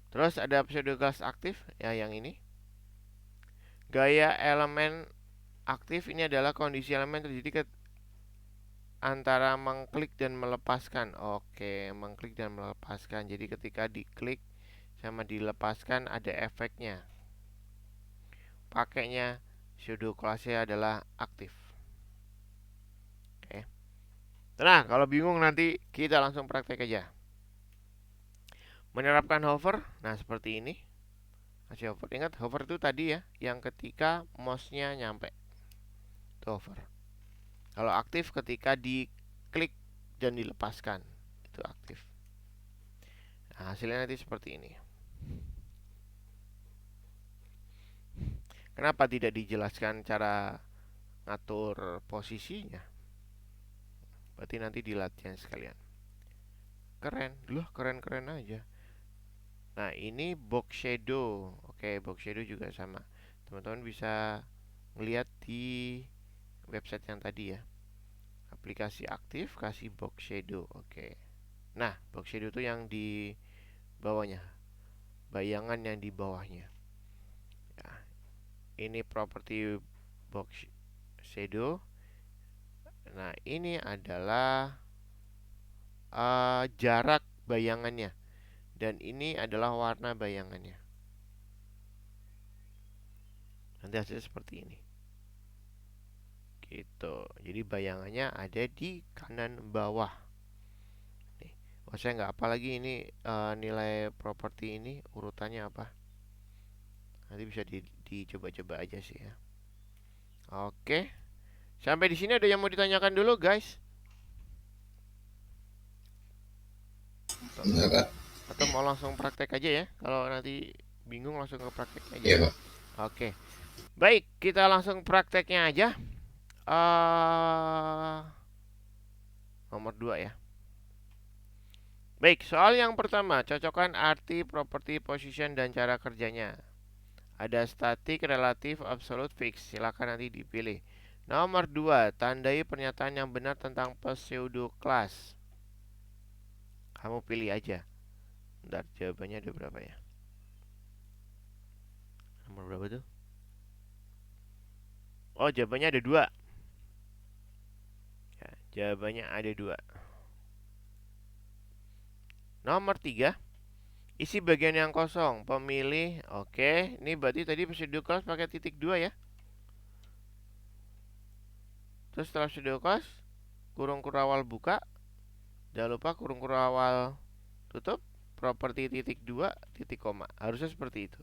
Terus ada pseudo class aktif, ya yang ini. Gaya elemen aktif ini adalah kondisi elemen terjadi antara mengklik dan melepaskan. Oke, mengklik dan melepaskan. Jadi ketika diklik sama dilepaskan ada efeknya. Pakainya pseudo class-nya adalah aktif. Oke. Nah, kalau bingung nanti kita langsung praktek aja. Menerapkan hover, nah seperti ini. Masih hover. Ingat hover itu tadi ya, yang ketika mouse-nya nyampe. Itu hover. Kalau aktif ketika diklik dan dilepaskan, itu aktif. Nah, hasilnya nanti seperti ini. Kenapa tidak dijelaskan cara ngatur posisinya? Berarti nanti di latihan sekalian. Keren, loh keren-keren aja. Nah, ini box shadow. Oke, box shadow juga sama. Teman-teman bisa melihat di website yang tadi ya. Aplikasi aktif kasih box shadow. Oke. Nah, box shadow itu yang di bawahnya. Bayangan yang di bawahnya. Ya. Ini properti box shadow. Nah, ini adalah jarak bayangannya. Dan ini adalah warna bayangannya. Nanti hasilnya seperti ini. Itu. Jadi bayangannya ada di kanan bawah. Nih. Oh, saya nggak apa lagi ini nilai properti ini urutannya apa. Nanti bisa dicoba-coba aja sih ya. Oke. Sampai di sini ada yang mau ditanyakan dulu, guys? Enggak, Kak. Atau mau langsung praktek aja ya? Kalau nanti bingung langsung ke praktek aja. Iya, Kak. Oke. Baik, kita langsung prakteknya aja. Nomor 2 ya. Baik, soal yang pertama, cocokkan arti, properti, position, dan cara kerjanya. Ada statik, relatif, absolute, fix. Silakan nanti dipilih. Nomor 2, tandai pernyataan yang benar tentang pseudo class. Kamu pilih aja. Bentar, jawabannya ada berapa ya? Nomor berapa tuh? Oh, jawabannya ada 2. Ya, jawabannya ada 2. Nomor 3, isi bagian yang kosong. Pemilih, oke. Ini berarti tadi pseudo class pakai titik 2 ya. Terus setelah pseudo class, kurung kurawal buka. Jangan lupa kurung kurawal tutup. Properti titik 2 titik koma. Harusnya seperti itu.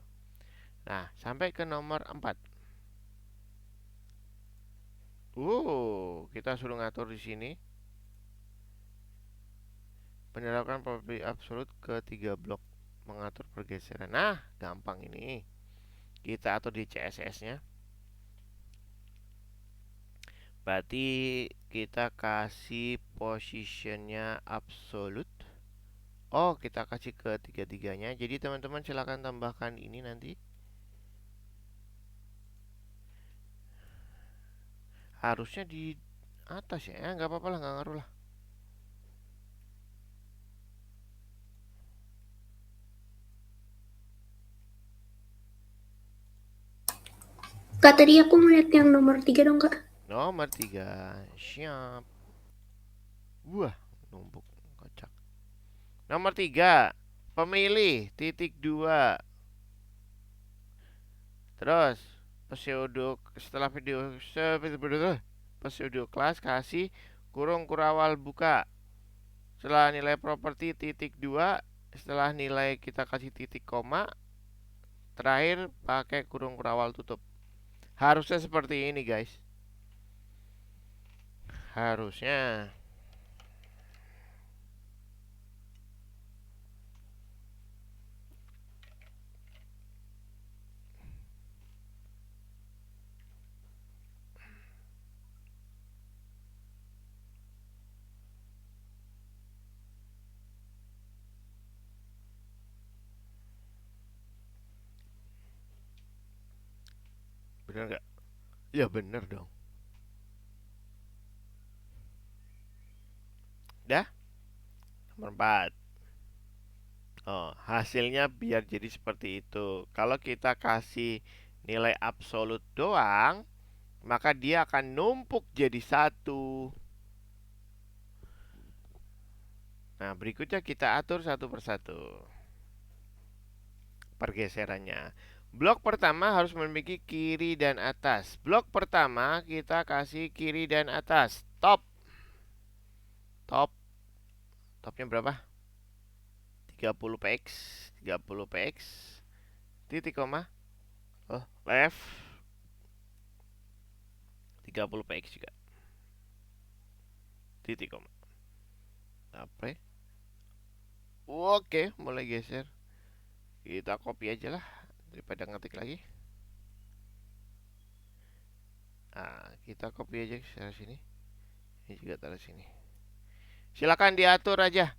Nah, sampai ke nomor 4. Kita suruh ngatur di sini. Menerapkan properti absolut ke 3 blok. Mengatur pergeseran. Nah, gampang ini. Kita atur di CSS-nya. Berarti kita kasih positionnya absolut. Oh, kita kasih ke tiga-tiganya. Jadi teman-teman silahkan tambahkan ini nanti. Harusnya di atas ya. Nggak apa-apa lah, nggak ngaruh lah. Kak, tadi aku melihat yang nomor 3 dong, Kak. Nomor 3. Siap. Wah, numpuk kocak. Nomor 3. Pemilih titik 2. Terus pseudo setelah pseudo class kasih kurung kurawal buka. Setelah nilai properti titik 2, setelah nilai kita kasih titik koma, terakhir pakai kurung kurawal tutup. Harusnya seperti ini, guys. Harusnya. Bener nggak? Ya bener dong. Dah? Nomor 4. Oh, hasilnya biar jadi seperti itu. Kalau kita kasih nilai absolut doang, maka dia akan numpuk jadi satu. Nah, berikutnya kita atur satu persatu pergeserannya. Blok pertama harus memiliki kiri dan atas. Blok pertama kita kasih kiri dan atas. Top. Top. Topnya berapa? 30 px. 30 px. Titik koma. Oh, left. 30 px juga. Titik koma. Apa? Oke, mulai geser. Kita copy aja lah daripada ngetik lagi. Nah, kita copy aja ke sini. Ini juga taruh sini. Silakan diatur aja.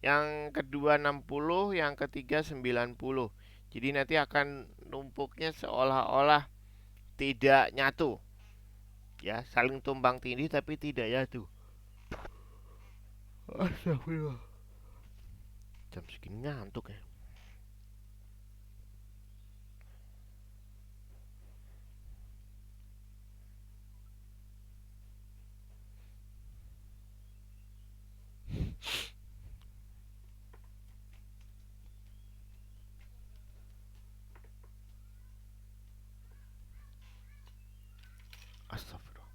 Yang kedua 60, yang ketiga 90. Jadi nanti akan numpuknya seolah-olah tidak nyatu. Ya, saling tumbang tindih tapi tidak nyatu. Astagfirullah. Jam segini ngantuk ya. Astagfirullah.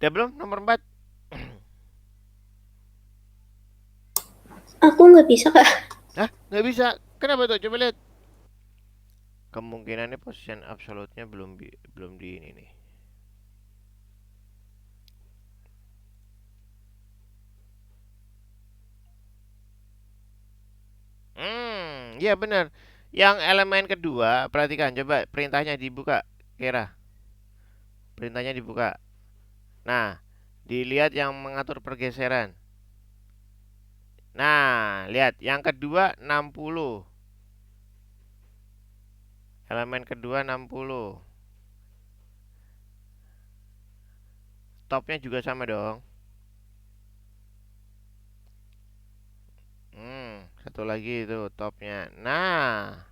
Udah belum nomor 4? Aku nggak bisa, Kak. Hah? Nggak bisa. Kenapa tuh? Coba lihat. Kemungkinannya position absolute-nya belum di ini nih. Iya benar. Yang elemen kedua, perhatikan coba perintahnya dibuka, Kira. Perintahnya dibuka. Nah, dilihat yang mengatur pergeseran. Nah, lihat yang kedua 60. Elemen kedua 60. Topnya juga sama dong. Satu lagi itu topnya. Nah,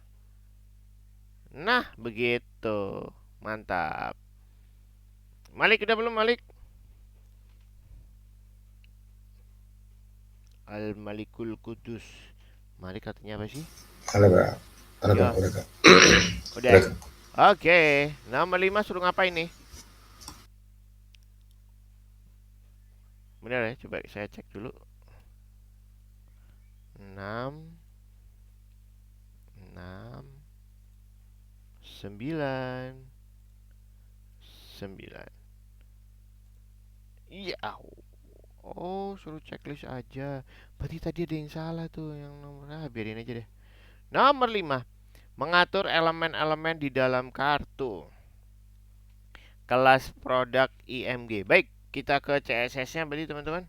begitu. Mantap. Malik udah belum Malik? Al Malikul Kudus. Malik katanya apa sih? Halo kak, halo kak, Ya, udah kak, udah. udah kak. Oke, nomor 5 suruh ngapain nih? Bener ya, coba saya cek dulu. 6, 6, 9, 9. Iya. Oh, suruh checklist aja. Berarti tadi ada yang salah tuh yang nomor. Biarin aja deh. Nomor 5, mengatur elemen-elemen di dalam kartu. Kelas produk IMG. Baik, kita ke CSS-nya berarti teman-teman.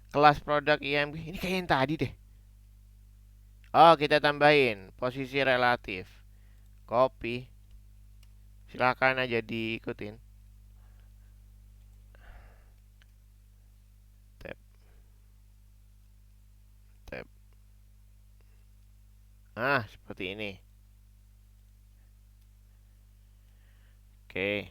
Kelas produk IMG. Ini kayak yang tadi deh. Oh, kita tambahin posisi relatif. Copy. Silakan aja diikutin. Tab, tab. Seperti ini. Oke.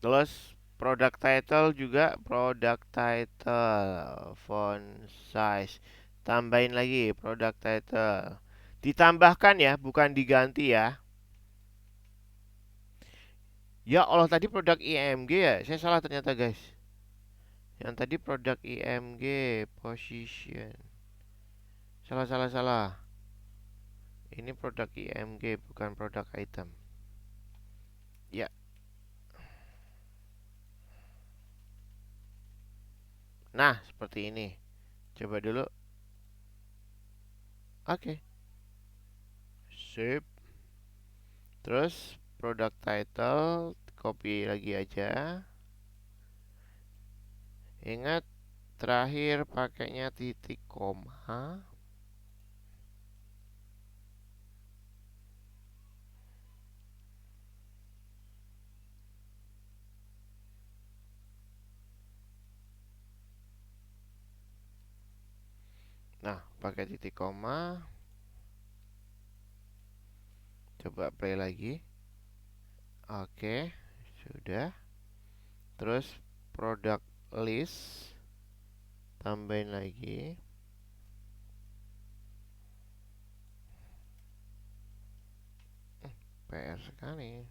Terus product title juga product title, font size. Tambahin lagi product title. Ditambahkan ya, bukan diganti ya. Ya Allah, tadi produk IMG ya. Saya salah ternyata guys. Yang tadi produk IMG position. Salah salah salah. Ini produk IMG bukan produk item. Ya. Nah, seperti ini. Coba dulu. Oke. Sip. Terus product title copy lagi aja. Ingat terakhir pakainya titik koma. Nah, pakai titik koma. Coba play lagi. Oke, sudah. Terus product list tambahin lagi. PR sekali.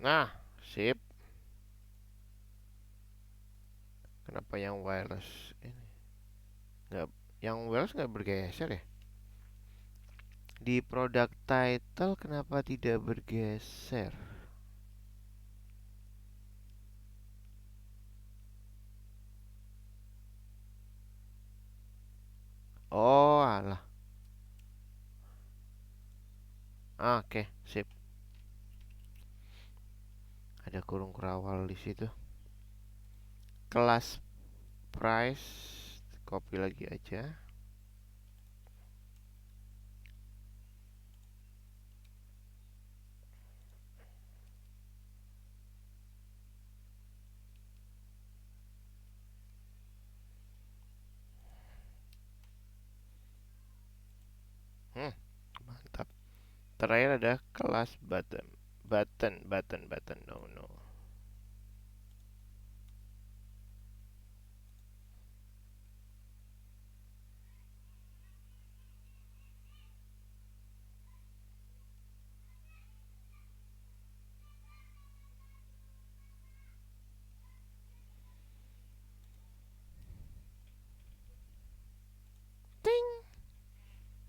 Nah, sip. Kenapa yang wireless ini nggak, yang wireless nggak bergeser ya? Di product title kenapa tidak bergeser? Oh, alah. Oke, sip. Ada kurung kerawal di situ. Kelas price copy lagi aja. Mantap. Terakhir ada kelas button. Button. No.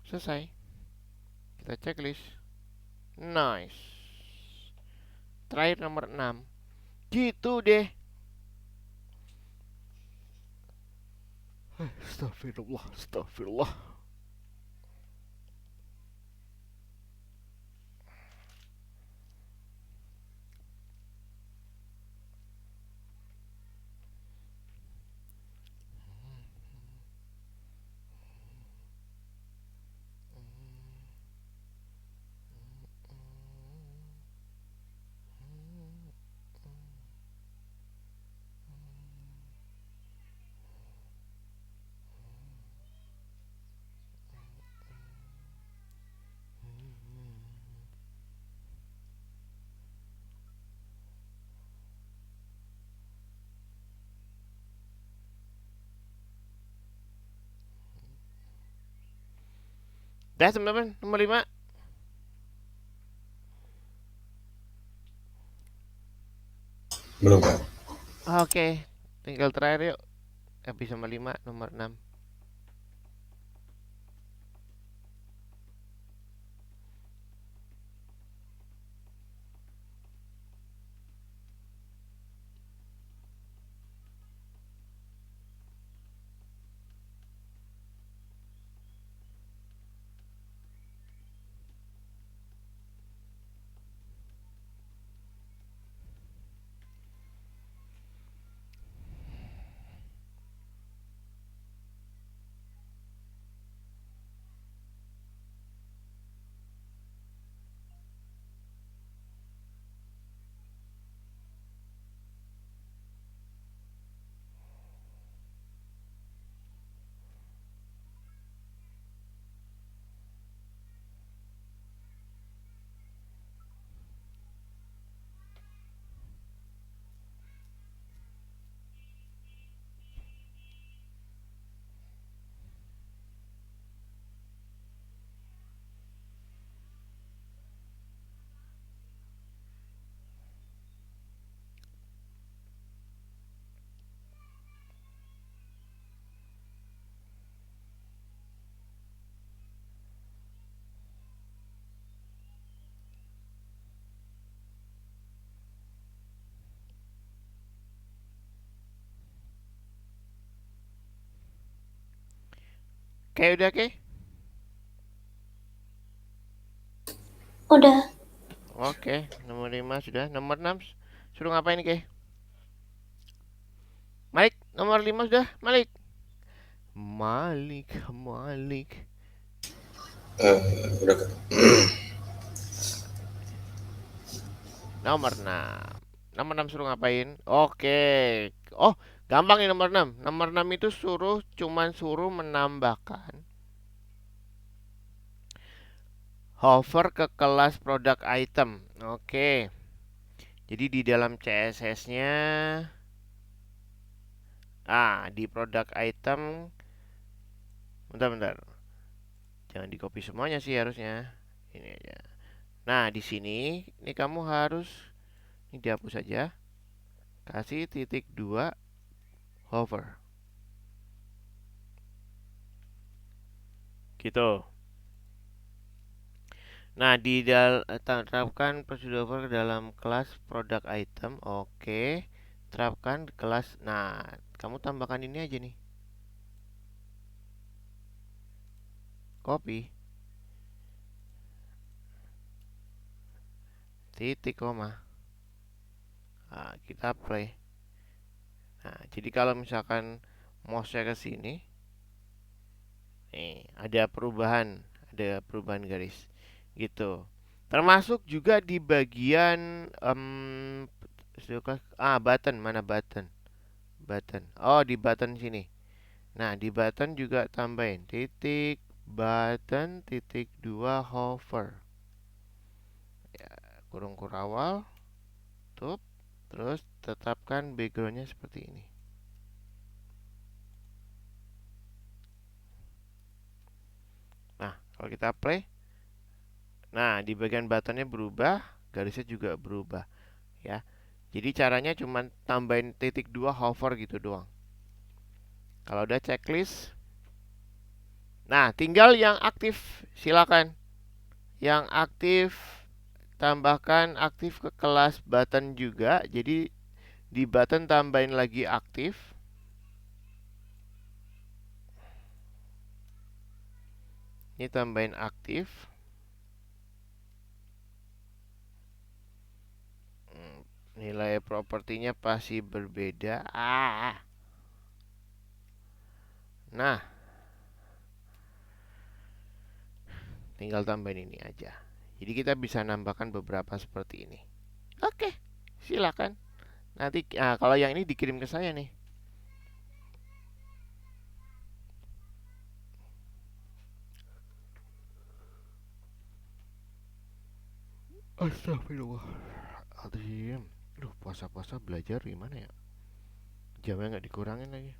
Selesai. Kita checklist. Nice. Terakhir nomor 6. Gitu deh. Astagfirullah, astagfirullah. Dah teman-teman, nomor 5. Belum, Kak. Oke, tinggal terakhir yuk. Habis nomor 5, nomor 6. Oke, udah oke? Udah. Oke, nomor 5 sudah. Nomor 6 suruh ngapain ke? Malik, nomor 5 sudah. Malik. Malik, Malik. Udah, Kak. Nomor 6. Nomor 6 suruh ngapain? Oke. Oh, gampang nih nomor 6. Nomor 6 itu cuman suruh menambahkan hover ke kelas product item. Oke. Jadi di dalam CSS-nya, di product item, bentar. Jangan di copy semuanya sih harusnya. Ini aja. Nah, di sini ini kamu harus ini dihapus saja. Kasih titik 2 hover. Gitu. Nah, terapkan prosedur hover ke dalam kelas product item. Oke. Terapkan kelas. Nah, kamu tambahkan ini aja nih. Copy. Titik koma. Nah, kita play. Nah, jadi kalau misalkan mouse-nya ke sini, nih, ada perubahan garis. Gitu. Termasuk juga di bagian button, mana button? Button. Oh, di button sini. Nah, di button juga tambahin titik button titik 2 hover. Ya, kurung kurawal, tutup, terus tetapkan backgroundnya seperti ini. Nah, kalau kita play, nah di bagian buttonnya berubah, garisnya juga berubah, ya. Jadi caranya cuma tambahin titik 2 hover gitu doang. Kalau udah checklist, Nah, tinggal yang aktif, silakan. Yang aktif tambahkan aktif ke kelas button juga. Jadi di button tambahin lagi aktif. Ini tambahin aktif. Nilai propertinya pasti berbeda. Nah, tinggal tambahin ini aja. Jadi kita bisa nambahkan beberapa seperti ini. Oke, silakan. Nanti kalau yang ini dikirim ke saya nih. Astagfirullahaladzim. Duh, puasa-puasa belajar gimana ya? Jamnya nggak dikurangin lagi.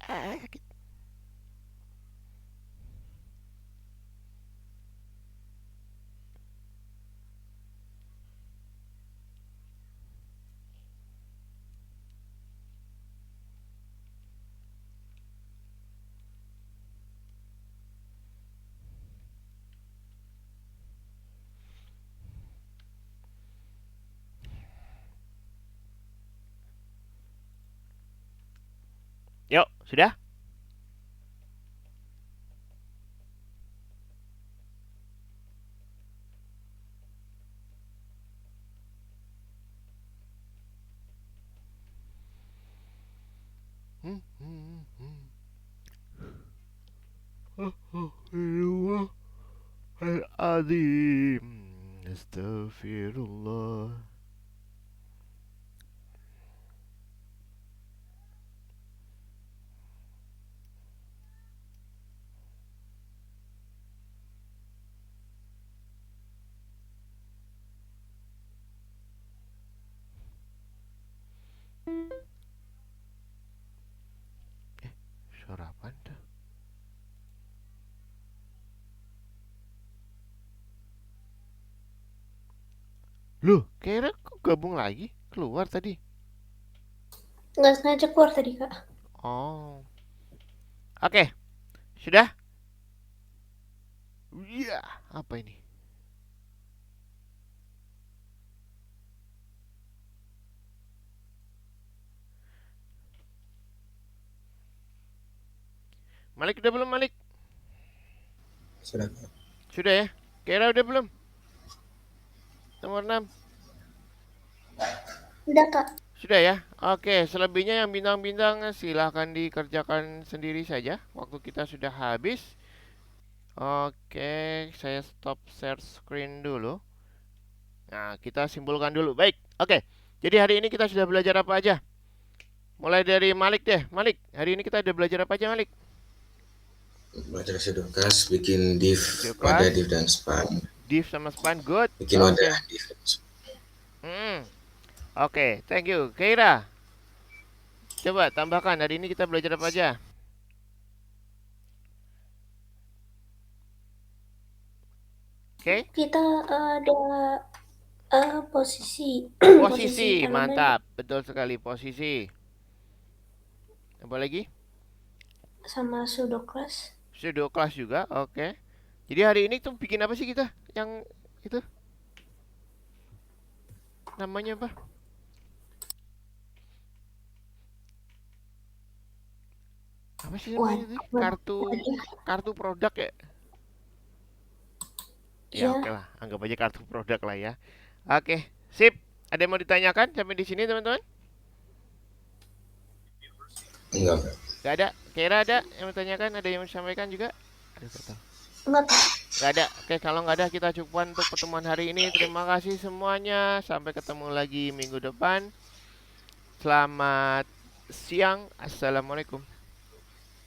Sakit. Yuk, sudah? Astagfirullahaladzim. Astagfirullah. Suara apaan tuh? Loh, kira kok gabung lagi? Keluar tadi. Nggak sengaja keluar tadi, Kak. Oh. Oke, sudah? Iya, apa ini? Malik udah belum, Malik? Sudah. Sudah ya? Kira udah belum? Nomor 6. Udah, Kak. Sudah ya? Oke, selebihnya yang bintang-bintang silahkan dikerjakan sendiri saja. Waktu kita sudah habis. Oke, saya stop share screen dulu. Nah, kita simpulkan dulu. Baik, oke. Jadi hari ini kita sudah belajar apa aja? Mulai dari Malik deh. Malik, hari ini kita udah belajar apa aja, Malik? Belajar shadow class, bikin div, Shadow wadah, class. div dan span. Div sama span, good. Bikin Oke. wadah, div dan span. Oke, thank you. Keira, coba tambahkan. Hari ini kita belajar apa aja? Oke, Kita ada posisi posisi, elemen mantap. Betul sekali, posisi. Apa lagi? sama pseudo class. Pseudo class juga, oke. Jadi hari ini tuh bikin apa sih kita? Yang itu? Namanya apa? Apa sih namanya itu? Kartu produk ya? Ya, Ya, oke lah, anggap aja kartu produk lah ya. Oke, sip. Ada yang mau ditanyakan sampai di sini, teman-teman? Enggak. Gak ada? Kira ada yang mau ditanyakan? Ada yang mau disampaikan juga? Aduh, kata. Enggak tahu. Nggak ada. Oke, kalau nggak ada kita cukupkan untuk pertemuan hari ini. Terima kasih semuanya. Sampai ketemu lagi minggu depan. Selamat siang. Assalamualaikum.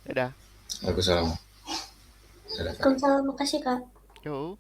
Dadah. Waalaikumsalam. Dadah, Kak. Waalaikumsalam, makasih Kak. Yo.